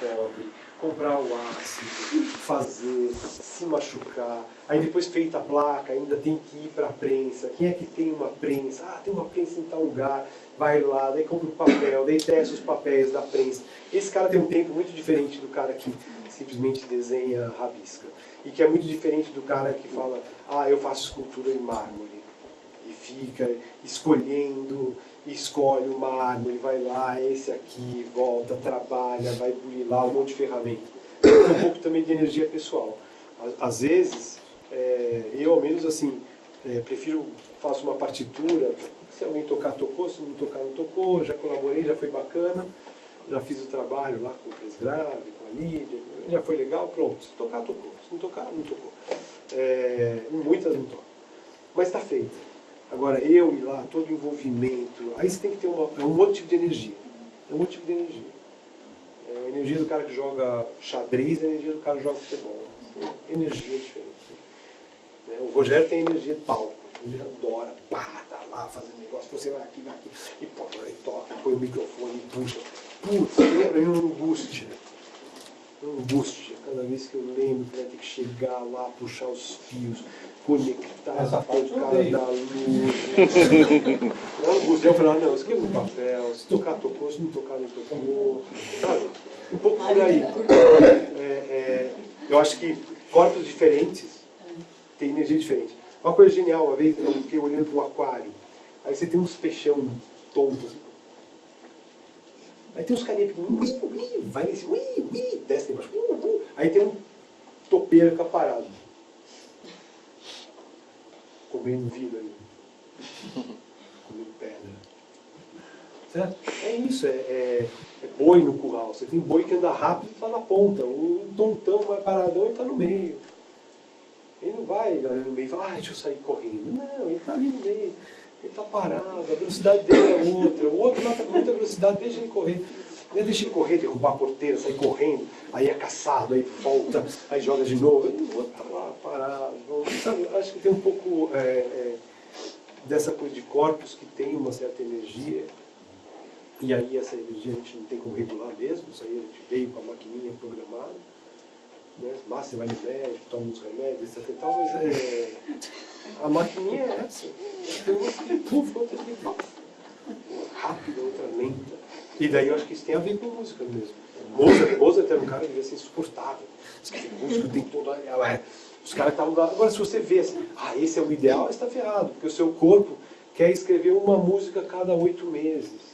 cobre, comprar o ácido, fazer, se machucar. Aí depois feita a placa, ainda tem que ir para a prensa. Quem é que tem uma prensa? Tem uma prensa em tal lugar. Vai lá, daí compra o papel, daí testa os papéis da prensa. Esse cara tem um tempo muito diferente do cara que simplesmente desenha, rabisca. E que é muito diferente do cara que fala, eu faço escultura em mármore. E fica escolhendo, escolhe o mármore, vai lá, esse aqui, volta, trabalha, vai burilar um monte de ferramenta. Um pouco também de energia pessoal. Às vezes, eu ao menos assim, prefiro, faço uma partitura, se alguém tocar, tocou, se não tocar, não tocou, já colaborei, já foi bacana, já fiz o trabalho lá com o Cris Grave, com a Lídia, já foi legal, pronto, se tocar, tocou, se não tocar, não tocou. Muitas não tocam, mas está feito. Agora, eu ir lá, todo o envolvimento, aí você tem que ter um outro tipo de energia. É um outro tipo de energia. A energia do cara que joga xadrez, a energia do cara que joga futebol. Energia diferente. O Rogério tem energia de palco. Ele adora, tá lá fazendo negócio, você vai aqui, e toca, põe o microfone e puxa. Putz, lembra uma angústia. Cada vez que eu lembro que vai ter que chegar lá, puxar os fios, conectar essa parte da luz. Não, angústia. Eu falo, não, escreva no papel, se tocar, tocou, se não tocar, não tocou. Sabe? Um pouco por aí. Eu acho que corpos diferentes têm energia diferente. Uma coisa genial, uma vez eu fiquei olhando para o aquário, aí você tem uns peixão tontos. Aí tem uns carinha pequenininhos, vai nesse, desce embaixo, aí tem um topeira que parado, comendo vida ali, comendo pedra. Certo? É isso, é boi no curral. Você tem boi que anda rápido e está na ponta, o tontão vai paradão e está no meio. Ele não vai no meio e fala, deixa eu sair correndo. Não, ele está ali no meio. Ele está parado, a velocidade dele é outra. O outro lá está com muita velocidade, deixa ele correr. Ele deixa ele correr, derrubar a porteira, sair correndo, aí é caçado, aí volta, aí joga de novo. O outro está lá parado. Sabe, acho que tem um pouco dessa coisa de corpos que tem uma certa energia. E aí essa energia a gente não tem como regular mesmo. Isso aí a gente veio com a maquininha programada. Mas você vai no médico, toma uns remédios, etc. Mas a maquininha é essa. Tem uma que pufa, outra que rápida, outra lenta. E daí eu acho que isso tem a ver com música mesmo. Mozart era um cara que devia ser insuportável. Música tem todo. Os caras estavam lá. Agora, se você vê assim, esse é o ideal, você está ferrado, porque o seu corpo quer escrever uma música a cada 8 meses.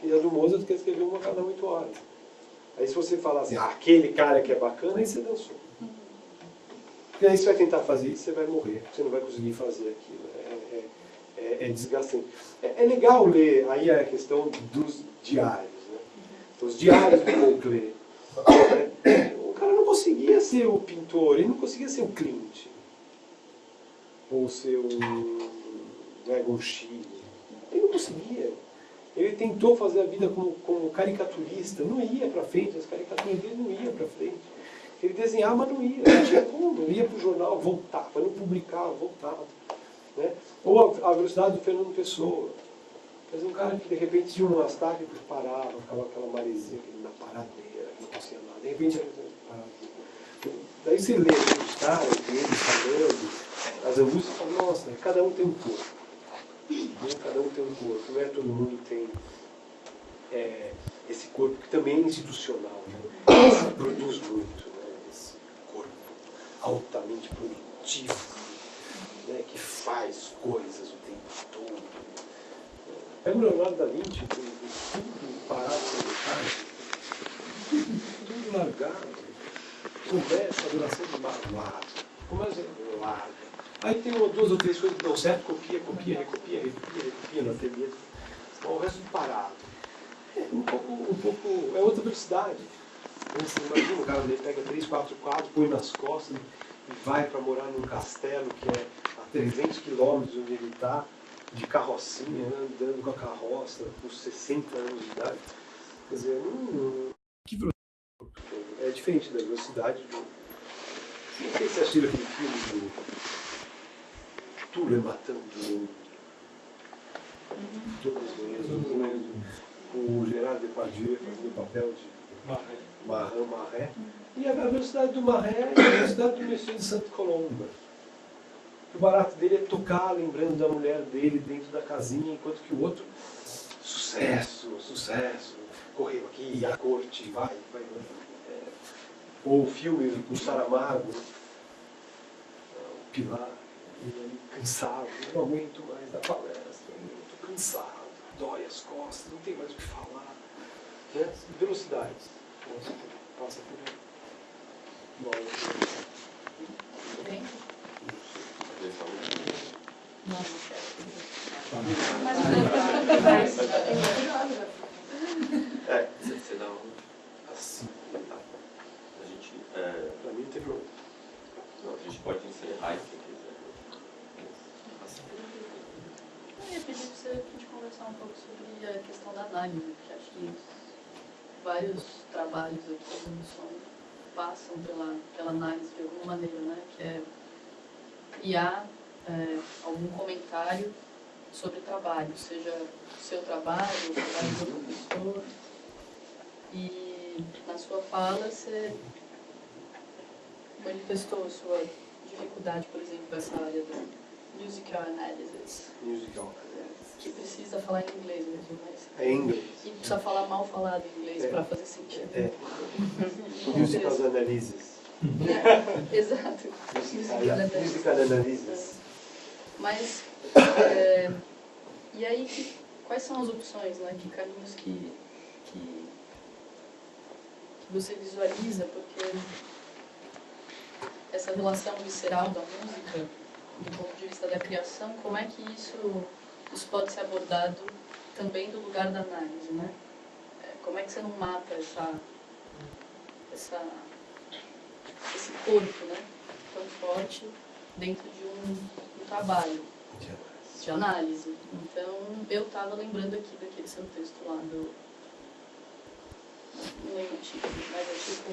E a do Mozart quer escrever uma a cada 8 horas. Aí se você falar assim, aquele cara que é bacana, aí você dançou. E aí você vai tentar fazer isso, você vai morrer. Você não vai conseguir fazer aquilo. É desgastante. É legal ler, aí é a questão dos diários. Né? Os diários do Conclé. O cara não conseguia ser o pintor, ele não conseguia ser o Klimt. Ou ser o Egon Schiele. Ele não conseguia. Ele tentou fazer a vida como caricaturista, não ia para frente, as caricaturas dele não iam para frente. Ele desenhava, mas não ia, não tinha como, ele ia para o jornal, voltava, não publicava, voltava. Né? Ou a velocidade do Fernando Pessoa. Mas um cara que de repente tinha um ataque que parava, ficava aquela maresia na paradeira, não conseguia nada, de repente ele parava. Daí você lê os caras, eles falando, as angústias, e fala, nossa, cada um tem um corpo. Cada um tem um corpo, não é todo mundo tem esse corpo que também é institucional, né? Produz muito, né? Esse corpo altamente produtivo, né? Que faz coisas o tempo todo. Pega o Leonardo da Vinci, com tudo parado sem metade, tudo largado, começa a duração de larga, começa a larga. Aí tem duas ou três coisas que dão certo, copia na TV. Então, o resto parado. É outra velocidade. Você imagina, o cara pega 3, 4 quadros, põe nas costas e vai para morar num castelo que é a 300 quilômetros onde ele está, de carrocinha, andando com a carroça, com 60 anos de idade. Quer dizer, que velocidade? É diferente da velocidade do... Não sei se você assistiu aquele filme do Tuller matando o Gerard Depardieu fazendo o papel de Marré. E a velocidade do Marré é a velocidade do Monsieur de Sainte-Colombe. O barato dele é tocar, lembrando da mulher dele dentro da casinha, enquanto que o outro, sucesso, correu aqui, a corte, vai. Ou o filme do Saramago, o Pilar. Ele cansado, eu não aguento mais da palestra, eu estou cansado, dói as costas, não tem mais o que falar. Né? Velocidades. Passa por aí. Você dá Assim. a gente, Para mim não tem problema. não, a gente pode encerrar isso aqui. Eu ia pedir para você a gente conversar um pouco sobre a questão da análise, porque acho que vários trabalhos aqui no som passam pela análise de alguma maneira, né? Que é criar algum comentário sobre o trabalho, seja o seu trabalho, o trabalho do professor. E na sua fala você manifestou a sua dificuldade, por exemplo, nessa área do musical analysis. Que precisa falar em inglês mesmo, mas... É inglês. E precisa falar mal falado em inglês para fazer sentido. Musical analysis. Exato. Musical analysis. Mas, e aí, quais são as opções, né? Que caminhos que você visualiza? Porque essa relação visceral da música, do ponto de vista da criação, como é que isso pode ser abordado também do lugar da análise, né? Como é que você não mata esse corpo, né, tão forte dentro de um trabalho de análise? Então, eu estava lembrando aqui daquele seu texto lá do... Não lembro o título, mas é tipo...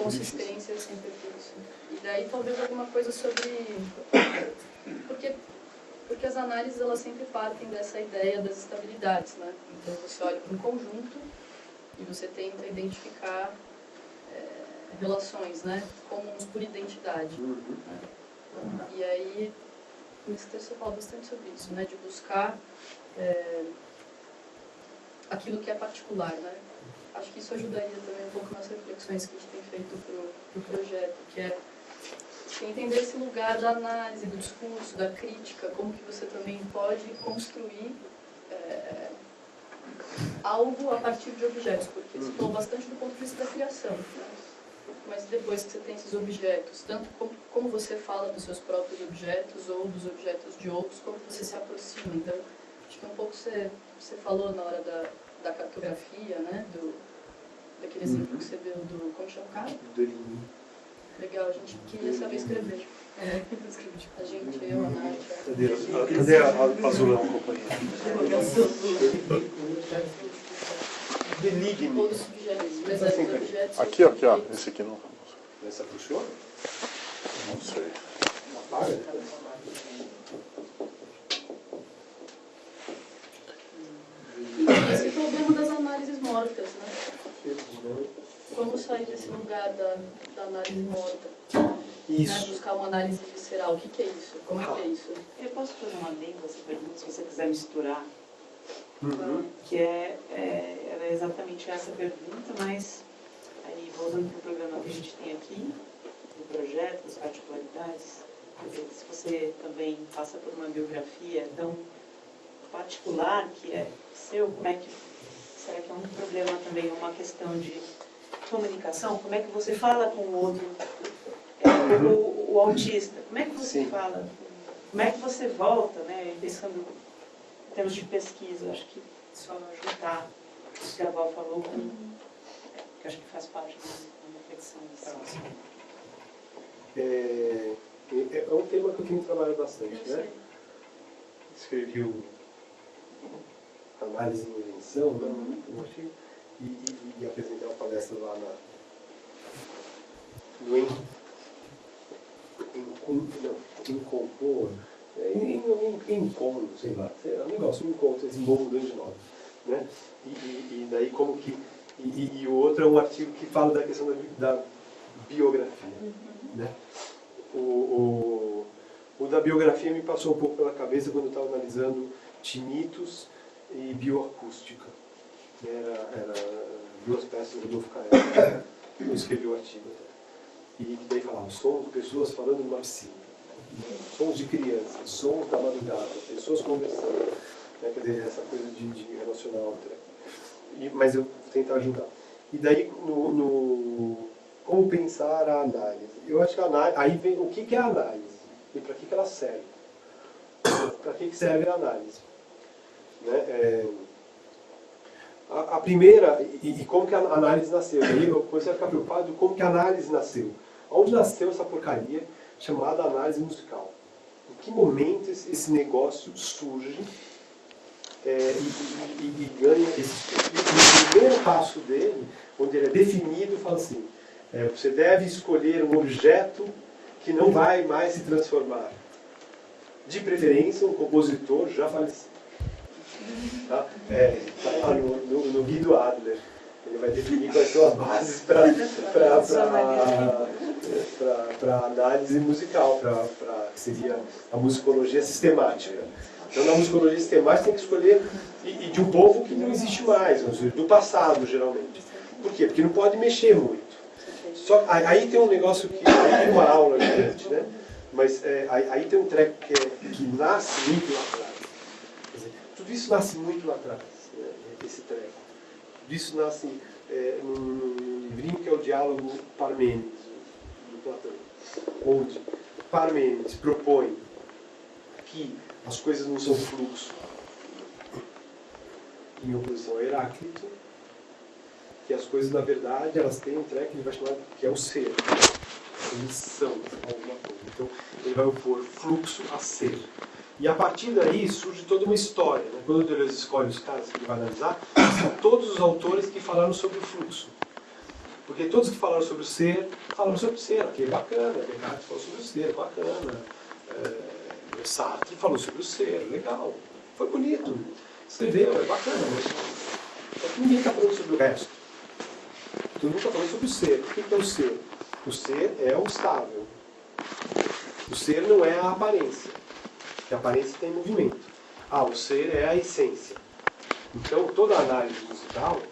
Consistência sem percurso. E daí talvez alguma coisa sobre... Porque as análises, elas sempre partem dessa ideia das estabilidades, né? Então você olha para um conjunto e você tenta identificar relações, né? Comuns por identidade. Né? E aí, nesse texto eu falo bastante sobre isso, né? De buscar aquilo que é particular, né? Acho que isso ajudaria também um pouco nas reflexões que a gente tem feito para o projeto, que é entender esse lugar da análise, do discurso, da crítica, como que você também pode construir algo a partir de objetos, porque você falou bastante do ponto de vista da criação, né? Mas depois que você tem esses objetos, tanto como você fala dos seus próprios objetos ou dos objetos de outros, como você se aproxima. Então, acho que um pouco você falou na hora da cartografia, né? Daquele exemplo que você deu do... Como chama o cara? Legal, a gente queria saber escrever. A gente, eu, a Nádia. Cadê a Azulão, companheiro? Deligue-me. Todos subgêneros, mas é dos objetos. Aqui, ó, esse aqui não. Essa funciona? Não sei. Apaga. Esse é o problema das análises mortas, né? Como sair desse lugar da análise morta? Isso. Né? Buscar uma análise visceral. O que é isso? Como que é isso? Eu posso fazer uma adendo a essa pergunta, se você quiser misturar, Uhum. que ela é exatamente essa pergunta, mas aí voltando para o programa que a gente tem aqui, o projeto, as particularidades, se você também passa por uma biografia tão particular que é seu, como é que, será que é um problema também, uma questão de comunicação? Como é que você fala com o outro, o autista? Como é que você Sim. fala? Como é que você volta, né? Pensando em termos de pesquisa, acho que só juntar o que a Val falou com, que acho que faz parte da reflexão próxima. É um tema que eu tenho trabalhado bastante, Eu né? sei. Escrevi o Análise e Invenção, né? Um artigo, e apresentei uma palestra lá no Encontro, sei lá, é um negócio, um encontro, esse bom mudando de nome, né? E daí como que... E o outro é um artigo que fala da questão da biografia, né? O da biografia me passou um pouco pela cabeça quando eu estava analisando tinitos e bioacústica. Era duas peças do Rodolfo Caetano, eu escrevi o artigo até. E daí falava, sons de pessoas falando numa piscina, sons de crianças, sons da madrugada, pessoas conversando, né? Quer dizer, essa coisa de relacionar ao treco. Mas eu vou tentar ajudar. E daí, como pensar a análise? Eu acho que a análise, aí vem o que é a análise e para que ela serve. Para que serve a análise? Né? A primeira, e como que a análise nasceu? Aí eu comecei a ficar preocupado como que a análise nasceu. Onde nasceu essa porcaria chamada análise musical? Em que momento esse negócio surge e ganha o primeiro passo dele, onde ele é definido, fala assim, você deve escolher um objeto que não vai mais se transformar. De preferência, um compositor já falecido. Tá? Tá lá no Guido Adler. Ele vai definir quais são as bases para análise musical, que seria a musicologia sistemática. Então, na musicologia sistemática, tem que escolher e de um povo que não existe mais, ou seja, do passado, geralmente. Por quê? Porque não pode mexer muito. Só, aí tem um negócio que é uma aula gigante, né? Mas aí tem um treco que nasce muito lá atrás. Quer dizer, tudo isso nasce muito lá atrás, né? Esse treco. Tudo isso nasce num livrinho que é o Diálogo Parmênides, do Platão. Onde Parmênides propõe que as coisas não são fluxo, em oposição a Heráclito, que as coisas, na verdade, elas têm um treco que ele vai chamar que é o ser. Eles são alguma coisa. Então, ele vai opor fluxo a ser. E a partir daí surge toda uma história. Né? Quando o Deleuze escolhe os caras que ele vai analisar, são todos os autores que falaram sobre o fluxo. Porque todos que falaram sobre o ser, falaram sobre o ser. Ok, bacana. Descartes falou sobre o ser, bacana. Sartre falou sobre o ser, legal. Foi bonito. Escreveu, é bacana. Mas ninguém está falando sobre o resto. Todo mundo está falando sobre o ser. O que é o ser? O ser é o estável. O ser não é a aparência. Porque a aparência tem movimento. O ser é a essência. Então, toda a análise musical,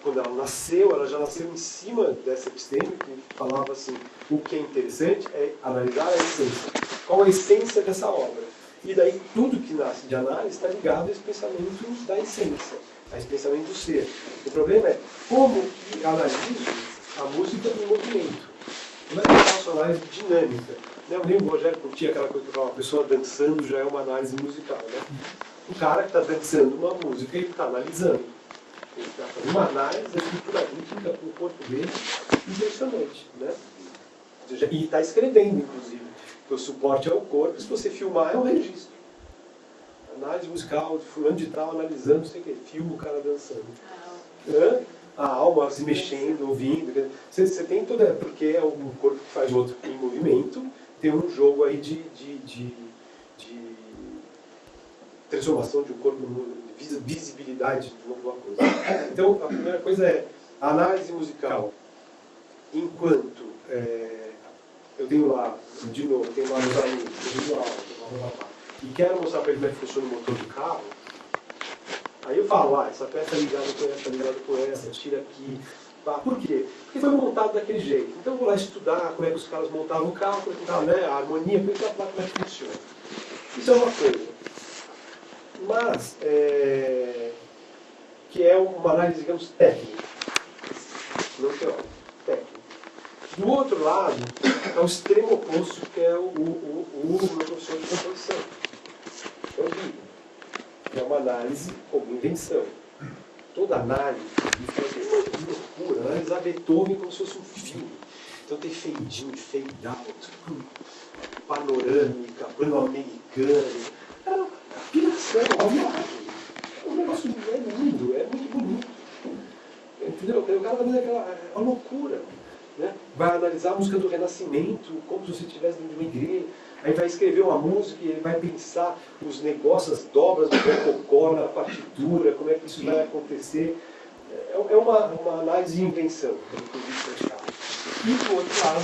quando ela nasceu, ela já nasceu em cima dessa episteme que falava assim, o que é interessante é analisar a essência. Qual a essência dessa obra? E daí, tudo que nasce de análise está ligado a esse pensamento da essência, a esse pensamento do ser. O problema é como que analiso a música em movimento. Como é que eu faço análise dinâmica? Eu lembro, o Rogério curtia aquela coisa que uma pessoa dançando já é uma análise musical. Né? O cara que está dançando uma música, ele está analisando. Ele está fazendo uma análise da estrutura rítmica com o corpo dele impressionante. Né? E está escrevendo, inclusive. porque o suporte é o corpo, se você filmar é um registro. Análise musical de fulano de tal, analisando, não sei o que, filma o cara dançando. A alma se mexendo, ouvindo. Você tem toda. Porque é um corpo que faz outro em movimento, tem um jogo aí de transformação de um corpo, de visibilidade de alguma coisa. Então, a primeira coisa é a análise musical. Enquanto eu tenho lá, de novo, eu tenho lá meus amigos, e quero mostrar para ele como é que funciona o motor do carro, aí eu falo, essa peça é ligada com essa, ligada com essa, tira aqui. Por quê? Porque foi montado daquele jeito. Então eu vou lá estudar como é que os caras montavam o carro, como é que estava, né, a harmonia, como é que funciona. Isso é uma coisa. Mas, que é uma análise, digamos, técnica. Não teórica, técnica. Do outro lado, é o extremo oposto, que é o meu professor de composição. É o livro. É uma análise como invenção. Toda análise é uma loucura. Analisar Beethoven como se fosse um filme. Então tem fade in, fade out, panorâmica, plano americano. É uma piração, uma viagem. O negócio é lindo, é muito bonito. Entendeu? O cara vai fazer uma loucura. Né? Vai analisar a música do Renascimento, como se você estivesse dentro de uma igreja. Aí vai escrever uma música e ele vai pensar os negócios, as dobras do rococó na partitura, como é que isso vai acontecer. É uma análise de invenção, e do outro lado,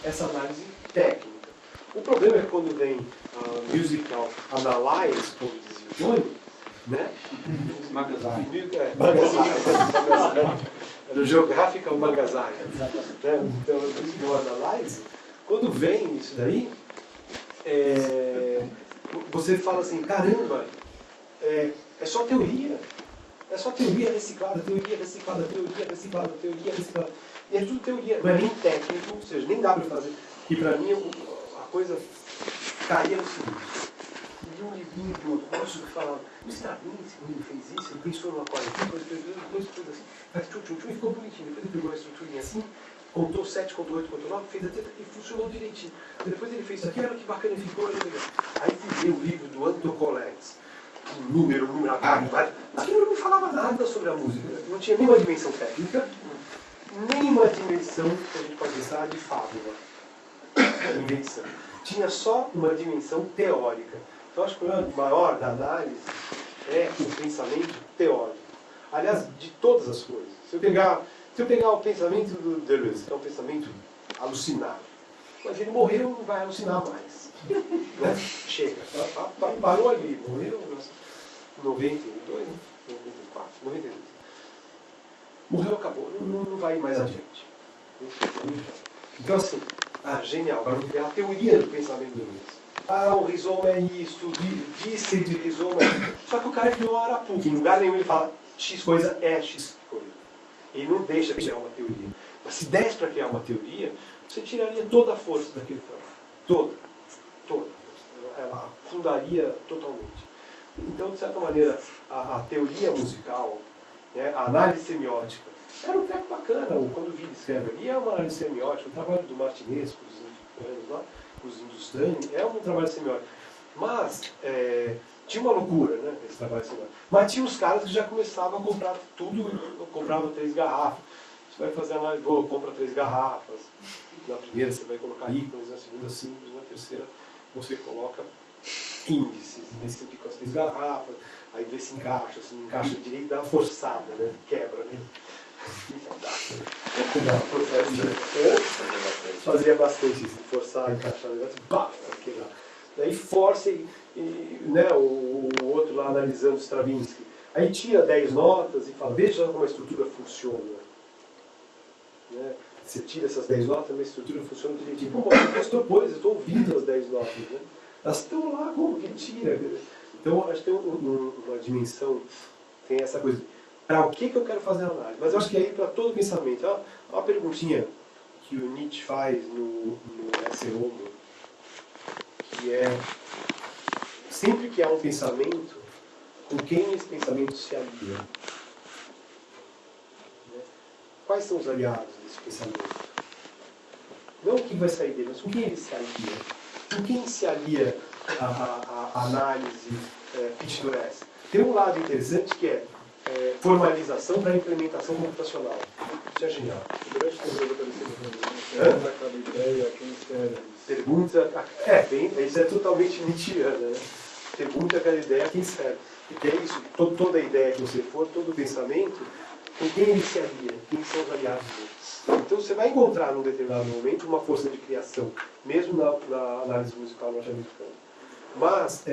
essa análise técnica. O problema é que quando vem musical analyze, como dizia o Johnny, né? Magazine. No Geographical Magazine. Né? Então, o analyze, quando vem isso daí, você fala assim, caramba, é só teoria. É só teoria reciclada, teoria reciclada, teoria reciclada, teoria reciclada. E é tudo teoria, não é nem técnico, ou seja, nem dá para fazer. E para mim a coisa caía no seguinte. E um livrinho de outro, gosto de falar, o Stravinsky, quando ele fez isso, ele pensou numa coisa aqui, depois fez assim, faz tchum, e ficou bonitinho. Depois ele pegou a estruturinha assim, contou 7, contou 8, contou 9, fez a teta e funcionou direitinho. Depois ele fez isso aqui, olha que bacana ficou, olha legal. Aí fui ler o livro do Anton Coletti. Número, aquilo não falava nada sobre a música, não tinha nenhuma dimensão técnica, nenhuma dimensão que a gente pode pensar de fábula, invenção. Tinha só uma dimensão teórica. Então acho que o problema maior da análise é o pensamento teórico. Aliás, de todas as coisas. Se eu pegar o pensamento do Deleuze, que é um pensamento alucinado, mas ele morreu, não vai alucinar mais. Né? Chega, parou ali, morreu em 92, 94, 92. Morreu, acabou, não vai ir mais adiante. Então assim, genial, agora vou pegar a teoria do pensamento do Deleuze. O rizoma é isto, vice de rizoma é isto. Só que o cara criou uma arapuca, em lugar nenhum ele fala X coisa é X coisa. Ele não deixa criar uma teoria. Mas se desse para criar uma teoria, você tiraria toda a força daquele trabalho. Toda. Ela afundaria totalmente. Então, de certa maneira, a teoria musical, né, a análise semiótica, era um treco bacana. Quando o Villa escreve ali, é uma análise semiótica. O trabalho do Martinez, com os indianos lá, os Hindustani, é um trabalho semiótico. Mas, tinha uma loucura, né, esse trabalho semiótico. Mas tinha os caras que já começavam a comprar tudo, compravam 3 garrafas. Você vai fazer análise, compra 3 garrafas. Na primeira você vai colocar ícones, na segunda símbolos, na terceira você coloca índices. Aí você fica as 3 garrafas, aí vê se encaixa, se não encaixa direito, dá uma forçada, né? Quebra, né? Fazia bastante isso, forçar, encaixar o negócio, quebrar. Daí força né, o outro lá analisando Stravinsky. Aí tira 10 notas e fala, veja como a estrutura funciona. Né? Você tira essas 10 notas, mas a estrutura funciona direitinho. Pô, mas o pastor pôs, eu estou ouvindo as 10 notas. Né? Elas estão lá, como que tira? Então, acho que tem uma dimensão, tem essa coisa. Para o que eu quero fazer a análise? Mas eu acho que aí, para todo pensamento, uma perguntinha que o Nietzsche faz no Esse Homo, que é, sempre que há um pensamento, com quem esse pensamento se alia? Quais são os aliados desse pensamento? Não o que vai sair dele, mas com quem ele se alia. com quem se alia a análise picturesca? Tem um lado interessante que é formalização para implementação computacional. Isso é genial. Pergunta, isso é totalmente nietzscheana, né? Pergunta aquela ideia a quem serve. Porque é isso, toda ideia que você for, todo pensamento, com quem ele se alia, quem são os aliados dele. Então você vai encontrar num determinado momento uma força de criação, mesmo na análise musical norte-americana. Mas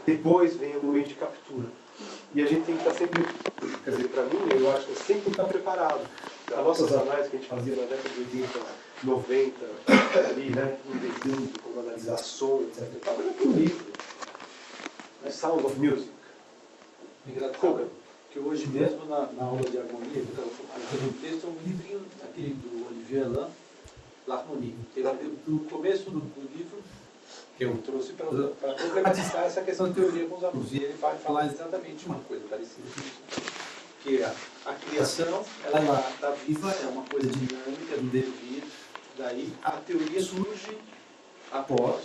depois vem o momento de captura. E a gente tem que estar sempre, quer dizer, para mim, eu acho que sempre tem que estar preparado. As nossas análises que a gente fazia na década de 80, 90, ali, né, inventando como analisar som, etc. Estava naquele livro. Sound of Music. Engraçado que hoje mesmo na aula de harmonia, que eu estava fazendo um texto, é um livrinho, aquele do Olivier Alain, L'Harmonie. No começo do livro, que eu trouxe para problematizar essa questão de teoria com os alunos. E ele vai falar exatamente uma coisa parecida com isso. Que a criação, ela está viva, é uma coisa dinâmica, do devir. Daí a teoria surge após,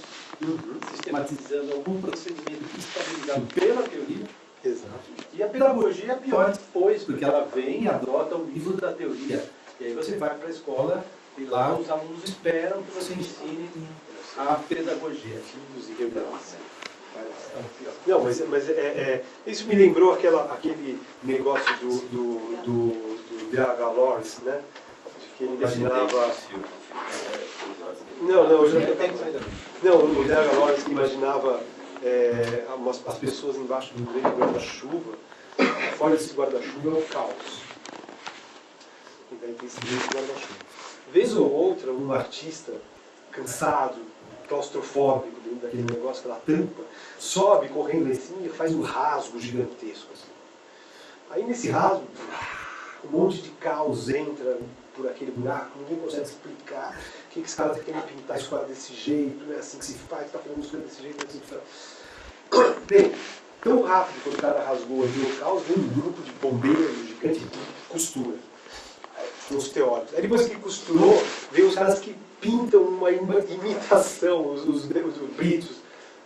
sistematizando algum procedimento estabilizado pela teoria. Exato. E a pedagogia é pior depois, porque ela vem e adota o livro da teoria. E aí você vai para a escola e lá os alunos esperam que você ensine a pedagogia. Não, mas isso me lembrou aquele negócio do D.H. Lawrence, né? Que ele imaginava... o D.H. Lawrence que imaginava as pessoas embaixo do grande guarda-chuva. Fora desse guarda-chuva é o caos. E daí tem esse grande guarda-chuva. Vez ou outra, um artista cansado, claustrofóbico, dentro daquele negócio, aquela tampa, sobe correndo lá em cima e faz um rasgo gigantesco. Assim. Aí nesse rasgo, um monte de caos entra por aquele buraco, ninguém consegue explicar o que esse cara está querendo pintar isso desse jeito, não é assim que se faz, está fazendo música desse jeito, não é assim que se faz. Bem, tão rápido quando o cara rasgou ali o caos, vem um grupo de bombeiros gigante que costura. Os teóricos. Aí depois que costurou, veio os caras que pintam uma imitação, os britos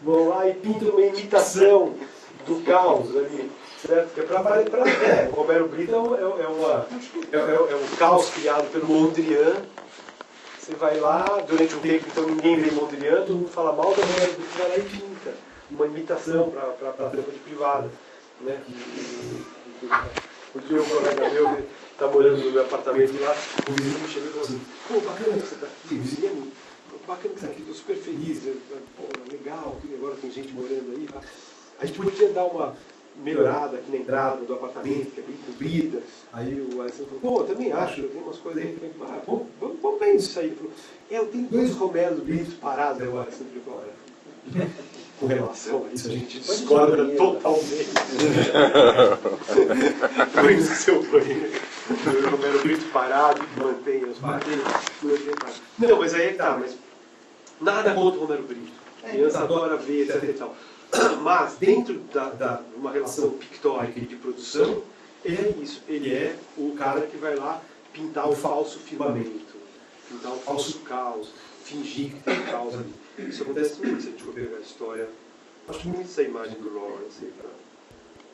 vão lá e pintam uma imitação do caos ali. Certo? O Romero Brito é um caos criado pelo Mondrian. Você vai lá, durante um tempo, então ninguém vê Mondrian, todo mundo fala mal da Romero Brito, vai lá e pinta uma imitação para a tampa de privada. Né? Porque um colega meu está morando no meu apartamento lá, o vizinho me chegou e falou assim: pô, bacana que você está aqui, o vizinho é muito bacana que você está aqui, estou super feliz, pô, legal, agora tem gente morando aí. Tá? A gente podia dar uma melhorada aqui na entrada do apartamento, que é bem comprida. Aí o Alessandro falou: pô, eu também acho, tem umas coisas aí, vamos ver isso aí. Ele falou: eu tenho 2 Romeros Britos parados. Aí o Alessandro falou: com relação a isso, a gente discorda totalmente. Põe no seu projeto. O Romero Brito parado, mantém os parceiros. Não, mas aí é que tá, mas nada contra o Romero Brito. A criança adora ver, etc e tal. Mas dentro de uma relação pictórica e de produção, ele é isso. Ele é o cara que vai lá pintar o falso firmamento, pintar o falso caos, fingir que tem caos ali. Isso acontece muito se a gente for pegar a história. Acho muito essa imagem do Lawrence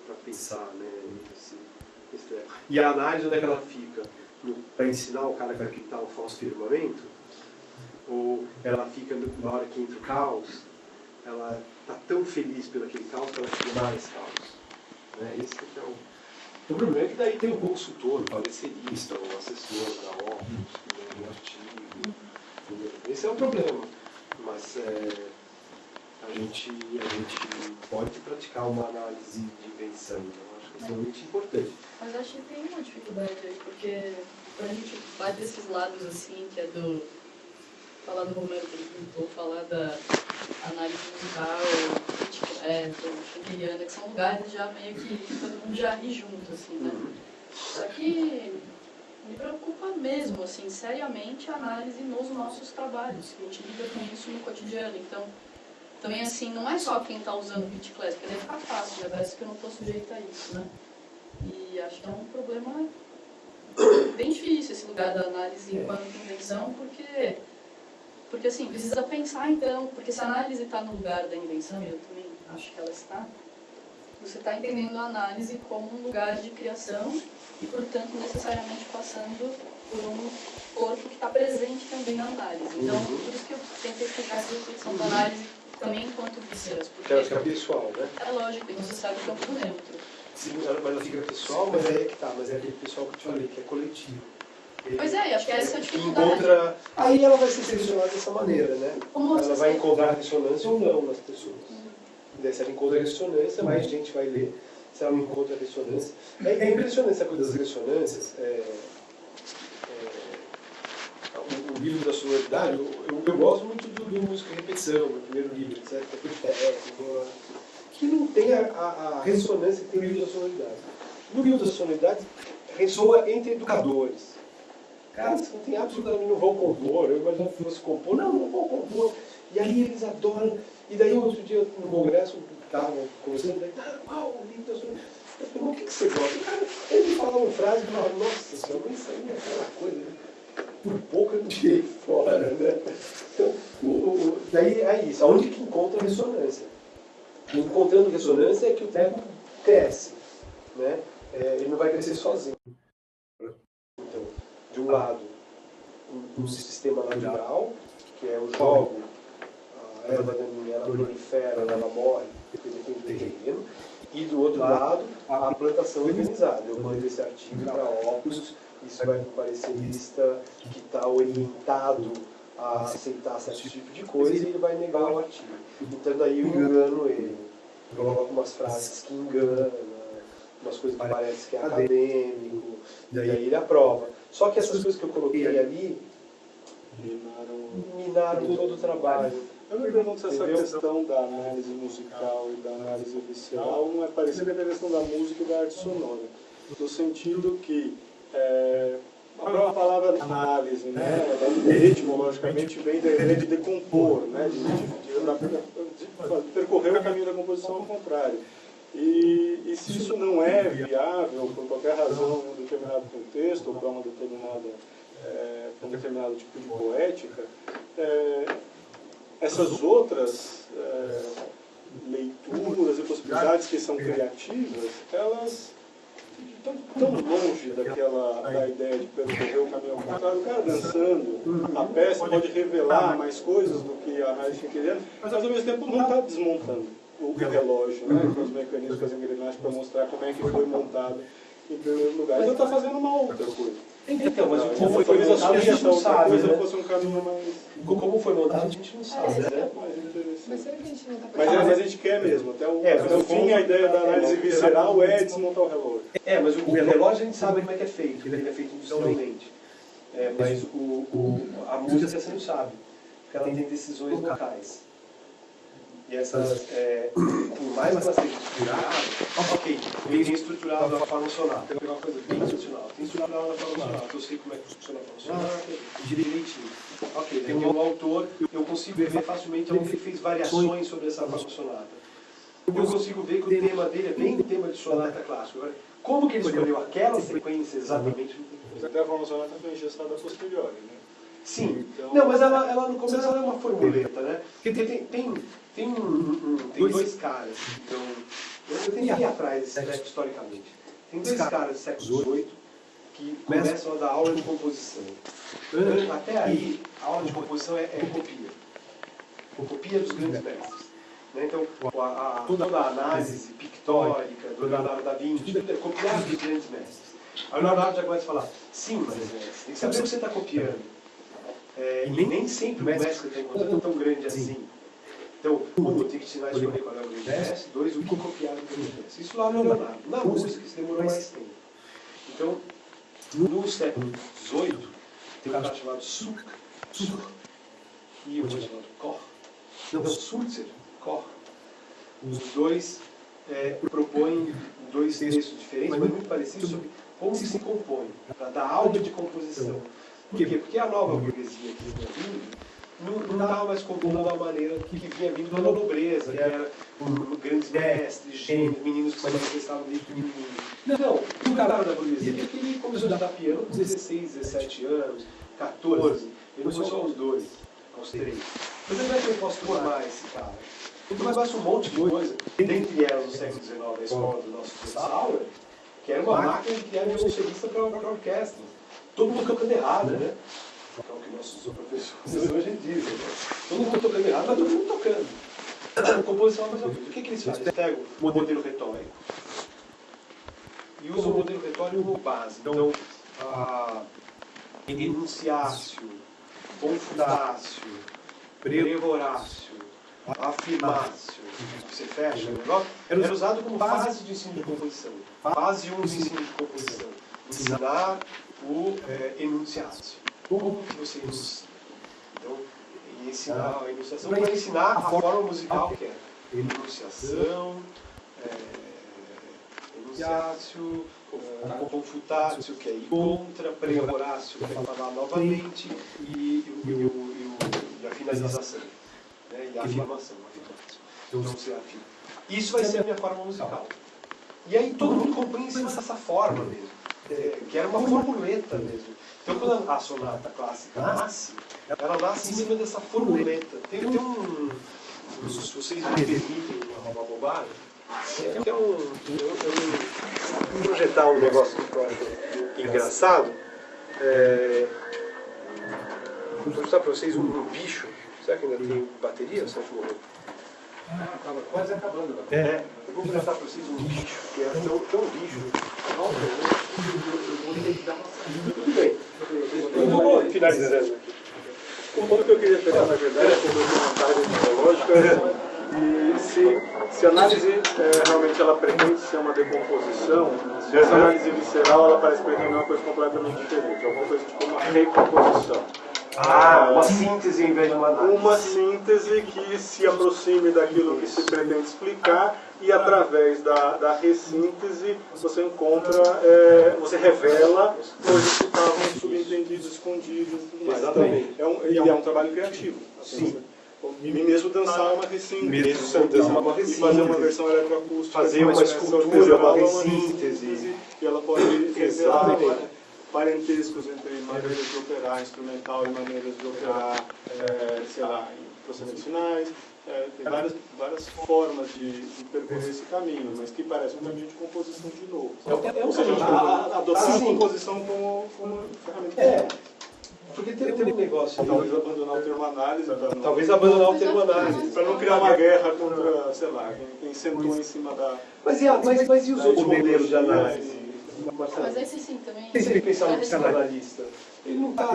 para pensar, né? E a análise, onde é que ela fica? Para ensinar o cara que vai pintar o falso firmamento? Ou ela fica na hora que entra o caos? Ela está tão feliz pelo aquele caos que ela cria mais caos. Né? Esse que é o problema é que daí tem o consultor, o parecerista, o assessor da obra, o artigo. Esse é o problema. Mas a gente pode praticar uma análise de invenção. Eu acho que isso é muito importante. Mas acho que tem uma dificuldade aí, porque quando a gente vai desses lados assim, que é do falar do Romero Brito, ou falar da análise musical, schilleriana, que são lugares já meio que todo mundo já ri junto, assim, né? Só que me preocupa mesmo, assim, seriamente a análise nos nossos trabalhos, que a gente lida com isso no cotidiano. Então, também assim, não é só quem está usando Beat Class, porque daí fica fácil, já parece que eu não estou sujeita a isso, né? E acho que é um problema bem difícil esse lugar da análise enquanto invenção, porque Porque assim, precisa pensar então, porque se a análise está no lugar da invenção, e eu também acho que ela está, você está entendendo a análise como um lugar de criação e, portanto, necessariamente passando por um corpo que está presente também na análise. Então, por isso que eu tentei explicar essa reflexão da análise também enquanto vísceras. Que ela fica pessoal, né? É lógico, e você sabe que é um neutro. Sim, mas ela fica pessoal, mas aí é que tá, mas é aquele pessoal que eu te falei, que é coletivo. Pois é, acho que essa é a dificuldade. Encontra... Aí ela vai ser selecionada dessa maneira, né? Como Ela vai encontrar ressonância ou não nas pessoas. E daí, se ela encontra ressonância, mais gente vai ler. Se ela não encontra ressonância... É impressionante essa coisa das ressonâncias. O livro da sonoridade, eu gosto muito do Música e Repetição, meu primeiro livro, etc. Que não tem a ressonância que tem o livro da sonoridade. No livro da sonoridade, ressoa entre educadores. Caras que não tem absolutamente, não vão compor, eu imagino que fosse compor, não vão compor. E aí eles adoram. E daí outro dia no congresso, estava conversando, daí, o livro da sonoridade. Eu falei, mas o que você gosta? O cara, ele falava uma frase e falava, nossa senhora, mas isso aí é aquela coisa, né? Por pouco eu não tirei fora, né? Então, daí é isso, aonde que encontra ressonância? Encontrando ressonância é que o tempo cresce, né? Ele não vai crescer sozinho. Então, de um lado, um sistema natural, que é o jogo, a erva daninha, ela prolifera, ela morre, porque depende do terreno, e do outro lado, a plantação organizada. Eu mando esse artigo para óculos, isso vai para o parecerista que está orientado a aceitar certo tipo de coisa e ele vai negar o artigo. Então daí eu engano ele. Eu coloco umas frases que enganam, umas coisas que parece que é acadêmico, e aí ele aprova. Só que essas coisas que eu coloquei ali minaram todo o trabalho. Eu me pergunto se essa questão da análise musical e da análise visceral não é parecida com a questão da música e da arte sonora. No sentido que a própria palavra análise, né, etimologicamente vem da ideia de decompor, né, de percorrer o caminho da composição ao contrário. E se isso não é viável por qualquer razão em um determinado contexto ou para um determinado tipo de poética, essas outras leituras e possibilidades que são criativas, elas estão tão longe da ideia de percorrer o caminho ao contrário. O cara dançando, a peça pode revelar mais coisas do que a análise fica querendo, mas ao mesmo tempo não está desmontando o relógio, né, com os mecanismos, com as engrenagens para mostrar como é que foi montado em primeiro lugar. Então está fazendo uma outra coisa. Então, mas como foi montado a gente não sabe, né? Fosse um caminho mais... Como foi montado a gente não sabe, né? Mas será que a gente não está Mas a gente quer mesmo. Até o fim, a ideia da análise visceral é desmontar o relógio. Mas o relógio a gente sabe como é que é feito, ele é feito industrialmente. Mas a música você não sabe, porque ela tem decisões locais. E essas, por mais que ela seja estruturada, ok, bem estruturada na forma sonata. Tem uma coisa bem institucional, tem estruturada na forma sonata, eu sei como é que funciona a forma sonata, direitinho. Ok, tem um autor, eu consigo ver facilmente onde ele fez variações sobre essa forma sonata. Eu consigo ver que o tema dele é bem o tema de sonata clássico. Agora, como que ele escolheu aquela sequência exatamente? Até a forma sonata foi engessada a posteriori, né? Sim. Então, não, mas ela no começo ela é uma formuleta, né? Porque tem dois caras, então, eu tenho que ir atrás desse século historicamente. Tem dois caras do século XVIII que começam a dar aula de composição. Até aí, a aula de composição é copia. Copia dos grandes mestres. Então, toda a análise pictórica do Leonardo da Vinci, tudo é copiar dos grandes mestres. Aí o Leonardo já começa a falar, sim, mas tem que saber o que você está copiando. E nem sempre o mestre tem coisa tão grande assim. Então, eu tenho que ensinar a escolher qual é o grande mestre, dois, o que copiar do grande mestre. Isso lá no Leonardo. Na música, isso demorou mais tempo. Então, no século XVIII, tem um cara chamado Such, e outro chamado Koch. Não, Sulzer, Koch. Os dois propõem dois textos diferentes, mas muito parecidos, sobre como se compõe, para dar aula de composição. Por quê? Porque a nova burguesia que vinha vindo não estava mais compondo da maneira que vinha vindo da nobreza, que era grandes mestres, gênios, meninos que se manifestavam desde pequenininho. Não, o cara da burguesia, porque ele começou a estudar piano com 16, 17 anos, 14, ele não foi só os dois. aos 3. Mas como é que eu posso formar esse cara? Eu faço um monte de coisa. Dentre elas, no século XIX, a escola do nosso Sauer, que era uma máquina de criar violoncelista para orquestra. Todo mundo tocando errado, né? É o que nossos professores hoje dizem. Né? Todo mundo tocando errado, mas todo mundo tocando. A composição é mais ou menos. O que eles fazem? Eles pegam o modelo retórico e usam o modelo retórico como base. Então, enunciácio, confutácio, prehorácio, afirmácio, você fecha o negócio, era usado como base de ensino de composição. Fase 1 do ensino de composição. Ensinar o enunciácio. Como que você enuncia? Então, e ensinar a enunciação para ensinar a forma musical que é. Enunciação, enunciácio, confutácio, que é ir contra, prehorácio, que é falar novamente, e a finalização, né? E a afirmação. Então você afirma. Isso vai ser a minha forma musical. E aí todo mundo compõe em cima dessa forma mesmo, que era uma formuleta mesmo. Então quando a sonata clássica nasce, ela nasce em cima dessa formuleta. Tem se vocês me permitem uma bobagem, eu vou projetar um negócio que eu acho engraçado. Vou mostrar para vocês um bicho. Será que ainda tem bateria? Ou Sérgio morreu? Estava quase acabando. Eu vou mostrar para vocês um bicho, que é tão bicho. Tudo bem. Eu vou finalizando aqui. O ponto que eu queria pegar, na verdade, como um comentário metodológico, se a análise realmente ela pretende ser uma decomposição, se essa análise visceral ela parece pretender uma coisa completamente diferente, alguma coisa tipo uma recomposição. Uma síntese em vez de uma análise. Uma síntese que se aproxime daquilo que se pretende explicar e através da ressíntese você encontra, você revela coisas que estavam subentendidas, escondidas e tudo mais. Exatamente. E é um trabalho criativo. Sim. E mesmo dançar uma ressíntese. E fazer uma versão eletroacústica. Fazer uma escultura, uma ressíntese. E ela pode revelar parentescos entre maneiras de operar instrumental e maneiras de operar, sei lá, em procedimentos finais. Tem várias formas de percorrer esse caminho, mas que parece um caminho de composição de novo. Ou seja, adotar a composição como ferramenta. Porque tem um negócio. Talvez abandonar o termo análise. Talvez abandonar o termo análise. Para não criar uma guerra contra, sei lá, quem sentou em cima da... Mas e os outros modelos de análise? Mas esse sim também. Tem que pensar no psicanalista. Ele não está.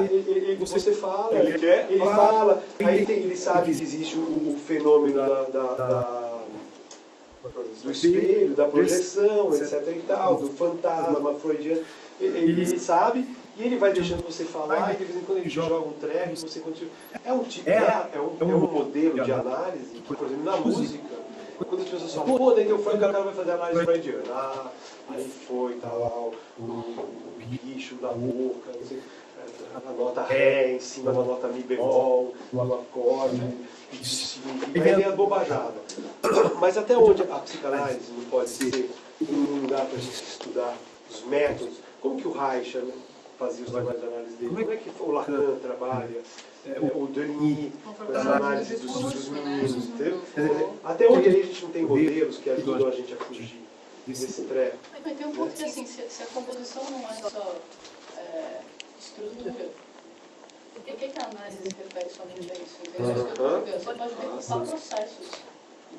Você fala, ele quer, ele fala, aí ele sabe que existe o fenômeno do espelho, da projeção, etc. e tal, do fantasma freudiano. Ele sabe e ele vai deixando você falar, e de vez em quando ele joga um treco, você continua. É um modelo de análise que, por exemplo, na música, quando as pessoas falam, pô, daí o cara vai fazer análise freudiana. Aí foi, tá lá o bicho da boca, não sei, a nota Ré em cima da nota Mi bemol, no acorde, e aí é bobajada. Mas até onde a psicanálise não pode ser um lugar para a gente estudar os métodos? Como que o Reicher fazia os trabalhos de análise dele? Como é que o Lacan trabalha? O Denis, com essa análise dos meninos, entendeu? Até onde a gente não tem modelos que ajudam a gente a fugir desse treco? Mas tem um ponto que, assim, se a composição não é só estrutura, por que a análise se refere somente a isso? Você pode decupar processos.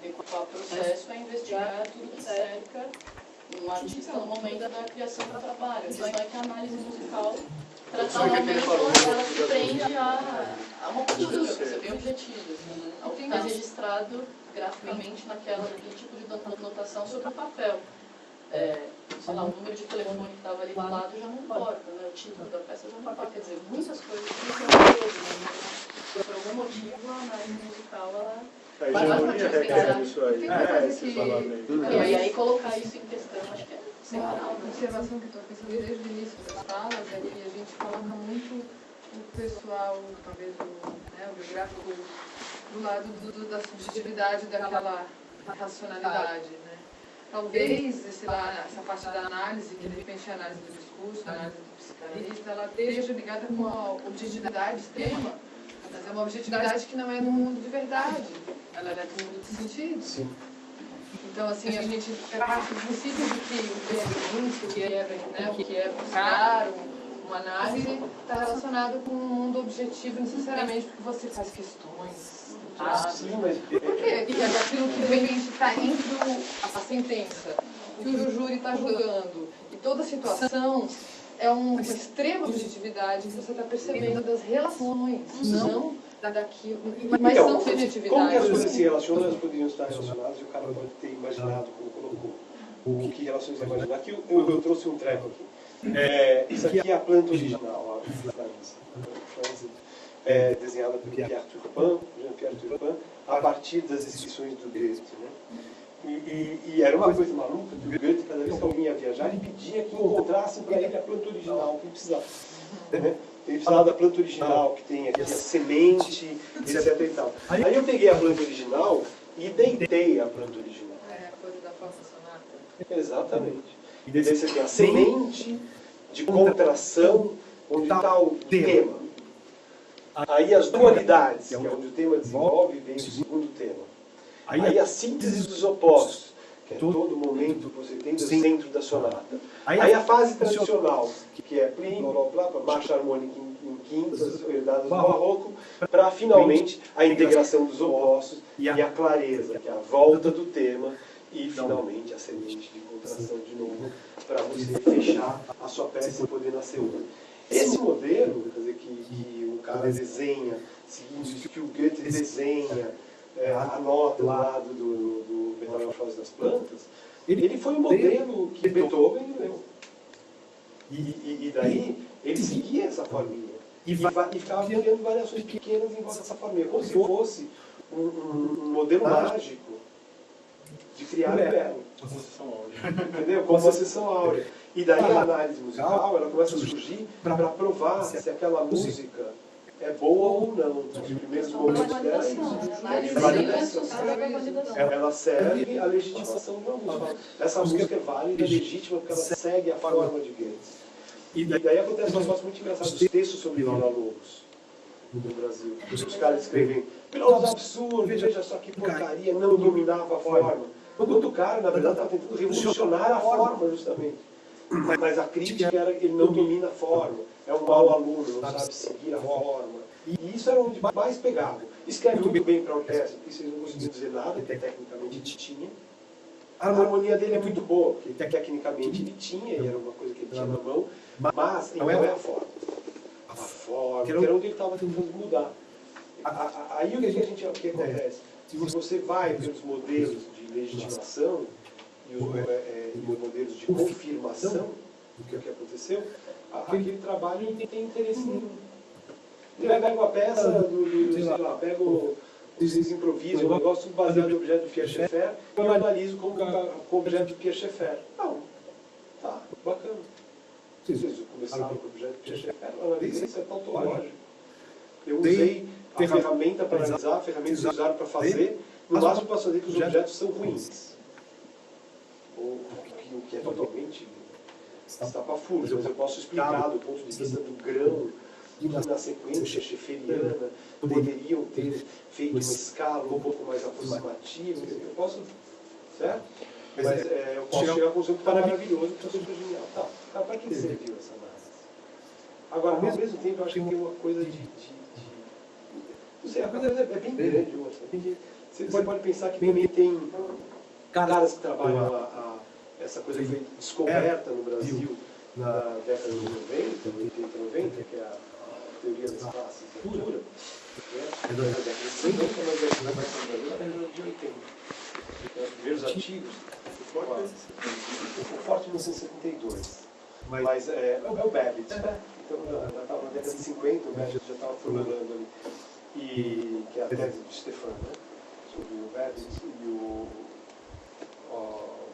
Decupar processo é investigar tudo que cerca um artista no momento da criação do trabalho. A questão é que a análise musical, tradicionalmente, ela se prende a uma postura, para ser bem objetiva, ao que está registrado graficamente naquele tipo de notação sobre o papel. Sei lá, o número de telefone que estava ali do lado já não importa, né? O título da peça já não importa. Quer dizer, muitas coisas que não são coisas, né? Por algum motivo, a análise musical, ela... A hegemonia requer isso aí. E aí colocar isso em questão, acho que é central. Uma observação que eu estou pensando desde o início das falas, é que a gente coloca muito o pessoal, talvez o biográfico, do lado da subjetividade daquela racionalidade, né? Talvez essa parte da análise, que de repente é a análise do discurso, a análise do psicanalista, ela esteja ligada com a objetividade extrema Mas é uma objetividade que não é no mundo de verdade, ela é do mundo de sentido. Sim. Então, assim, a gente parte do princípio de que o que é buscar uma análise está relacionado com um mundo objetivo, necessariamente porque você faz questões. Sim, mas... Por quê? Porque aquilo que realmente está entre a sentença, o que o júri está julgando, e toda a situação é uma extrema objetividade que você está percebendo das relações, não daquilo. Mas então, são subjetividades. como que as coisas se relacionam, elas poderiam estar relacionadas e o cara pode ter imaginado como colocou. O que relações é imaginar. Aqui eu trouxe um treco aqui. Isso aqui é a planta original, a Franz, desenhada por Jean-Pierre Turpin, a partir das descrições do Goethe. Né? E era uma coisa maluca, que o Goethe, cada vez que alguém ia viajar, ele pedia que encontrassem para ele a planta original que ele precisava. Né? Ele precisava da planta original, que tem aqui a semente, etc. E tal. Aí eu peguei a planta original e deitei a planta original. É a coisa da falsa sonata. Exatamente. E daí você tem a semente de contração, onde está o tema. Aí as dualidades, que é onde o tema desenvolve, vem o segundo tema. Aí a síntese dos opostos, que é todo momento que você tem do centro da sonata. Aí a fase tradicional, que é plim, blá, blá, blá, marcha harmônica em quintas, herdadas do barroco, para finalmente a integração dos opostos e a clareza, que é a volta do tema, e finalmente a semente de contração de novo, para você fechar a sua peça e poder nascer uma. Esse modelo, quer dizer, que o cara desenha, seguindo isso que o Goethe desenha, anota do lado do Metamorfose das Plantas, ele foi um modelo que Beethoven leu. E daí ele seguia essa forminha. E ficava criando variações pequenas em volta dessa forminha, como se fosse um modelo mágico de criar o belo. Entendeu? Como uma sessão áurea. E daí a análise musical ela começa a surgir para provar se aquela música é boa ou não. Nos primeiros momentos dela, ela serve à legitimação de uma música. Essa música é válida, legítima, porque ela segue a forma de Goethe. E daí acontece um negócio muito engraçado, os textos sobre Villa-Lobos no Brasil. Os caras escrevem, Villa-Lobos absurdo, veja só que porcaria, não dominava a forma. Quando o cara, na verdade, estava tentando revolucionar a forma, justamente. Mas a crítica era que ele não domina a forma, é um mau aluno, não sabe seguir a forma. E isso era onde mais pegava. Escreve muito bem para a orquestra, porque vocês não conseguiam dizer nada, que tecnicamente ele tinha. A harmonia dele é muito boa, porque tecnicamente ele tinha, e era uma coisa que ele tinha na mão, mas não é a forma. A forma, que era onde ele estava tentando mudar. Aí o que acontece? Se você vai pelos modelos de legitimação e os modelos de confirmação do que aconteceu, aquele trabalho não tem interesse nenhum. Eu pego a peça, sei lá, pego os improvisos, eu gosto baseado no objeto de Pierre Schaeffer, eu analiso como objeto de Pierre Schaeffer. Não, tá, bacana. Vocês começaram com o objeto de Pierre Schaeffer, eu analisei, isso é tautológico. Eu usei a ferramenta para analisar, a ferramenta que usaram para fazer, no máximo para fazer que os objetos são ruins. Ou o que é totalmente estapafúrdio, mas eu posso explicar do ponto de vista do grão, que na sequência schaefferiana poderiam ter feito uma escala um pouco mais aproximativa. Eu posso, certo? Mas eu posso chegar à conclusão que está maravilhoso, que está super genial. Tá, para que serviu essa análise? Agora, ao mesmo tempo, eu acho que tem uma coisa de não sei, a coisa é bem grande hoje. Você pode pensar que também tem caras que trabalham essa coisa que foi descoberta no Brasil na década de 90, 80, 90, que é a teoria das classes da cultura. É da década de 50, mas é da década de 80. Os primeiros artigos, o Forte 1972. Mas é o Babbitt. Então, já estava na década de 50, o Babbitt já estava formulando ali. Que é a tese de Stefan, né? Sobre o Babbitt e o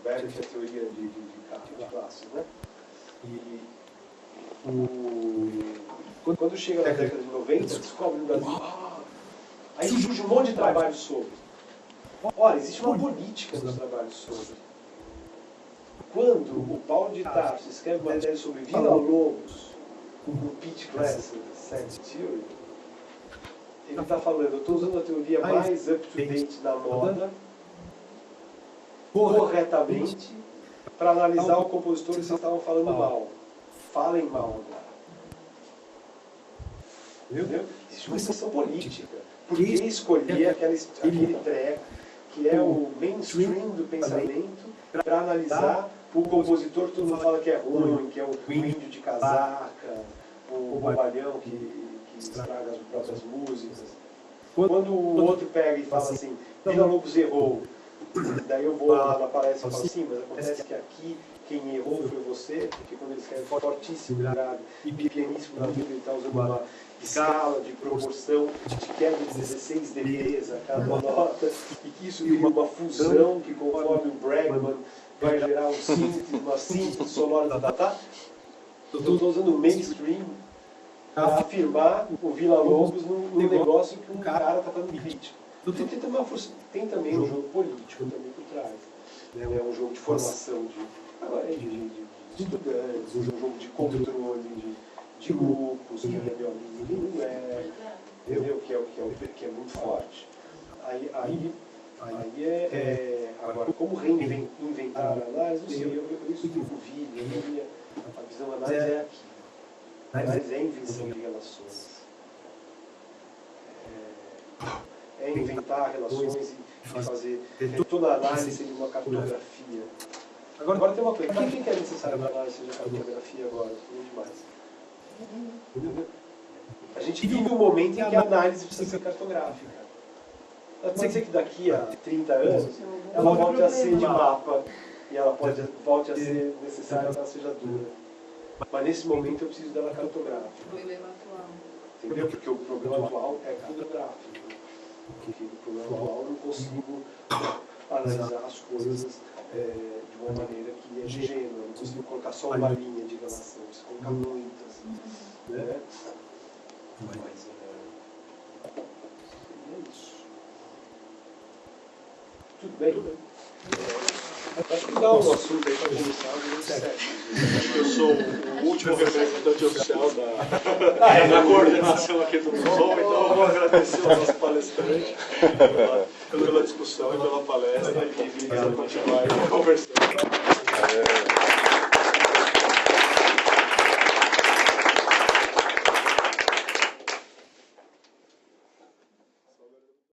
Babbitt e a teoria de classes, né? Quando chega na década de 90, descobre no Brasil, aí surge um monte de trabalho sobre. Ora, existe uma política dos trabalhos sobre. Quando o Paulo de Tarso escreve uma tese sobre Villa-Lobos, o Pete Glaser, Sex Theory, ele está falando, eu estou usando a teoria mais up-to-date da moda, corretamente, para analisar o compositor que vocês estavam falando mal. Falem mal agora. Entendeu? Existe uma expressão política. Por que escolher aquele treco que é o mainstream do pensamento para analisar o compositor que todo mundo fala que é ruim, que é o índio de casaca, o bobalhão que estraga as próprias músicas. Quando o outro pega e fala assim, Villa-Lobos errou, daí eu vou lá na palestra e falo assim, mas acontece que aqui quem errou foi você, porque quando ele escreve fortíssimo grave e pianíssimo na vida, ele está usando uma escala de proporção de quebra de 16 dBs a cada nota, e que isso cria uma fusão que, conforme o Bregman, vai gerar uma síntese sonora Eu estou usando o mainstream para afirmar o Villa-Lobos num negócio que um cara está fazendo crítica. Então tem também um jogo político também por trás. É um jogo de formação de estudantes, um jogo de controle de grupos, que não é, entendeu? Que é muito forte. Agora, como reinventar a análise, não sei, eu estudo o vídeo, a visão análise é aqui. A análise é a invenção de relações. É inventar relações e fazer toda a análise seria uma cartografia. Agora tem uma coisa, por que é necessário que a análise seja cartografia agora? Demais. Entendeu? A gente vive um momento em que a análise precisa ser cartográfica. Pode ser que daqui a 30 anos ela volte a ser de mapa e ela volte a ser necessária que ela seja dura. Mas nesse momento eu preciso dela cartográfica. Entendeu? Porque o problema atual é cartográfico. Porque no problema atual eu não consigo analisar as coisas de uma maneira que é ingênua. Eu não consigo colocar só uma linha de relação, eu preciso colocar muitas. Né? Mas é isso. Tudo bem? Acho que dá um assunto aí para começar. Acho que eu sou o último representante oficial da coordenação aqui do Som, então eu vou agradecer ao nosso palestrante pela discussão e pela palestra e continuar conversando.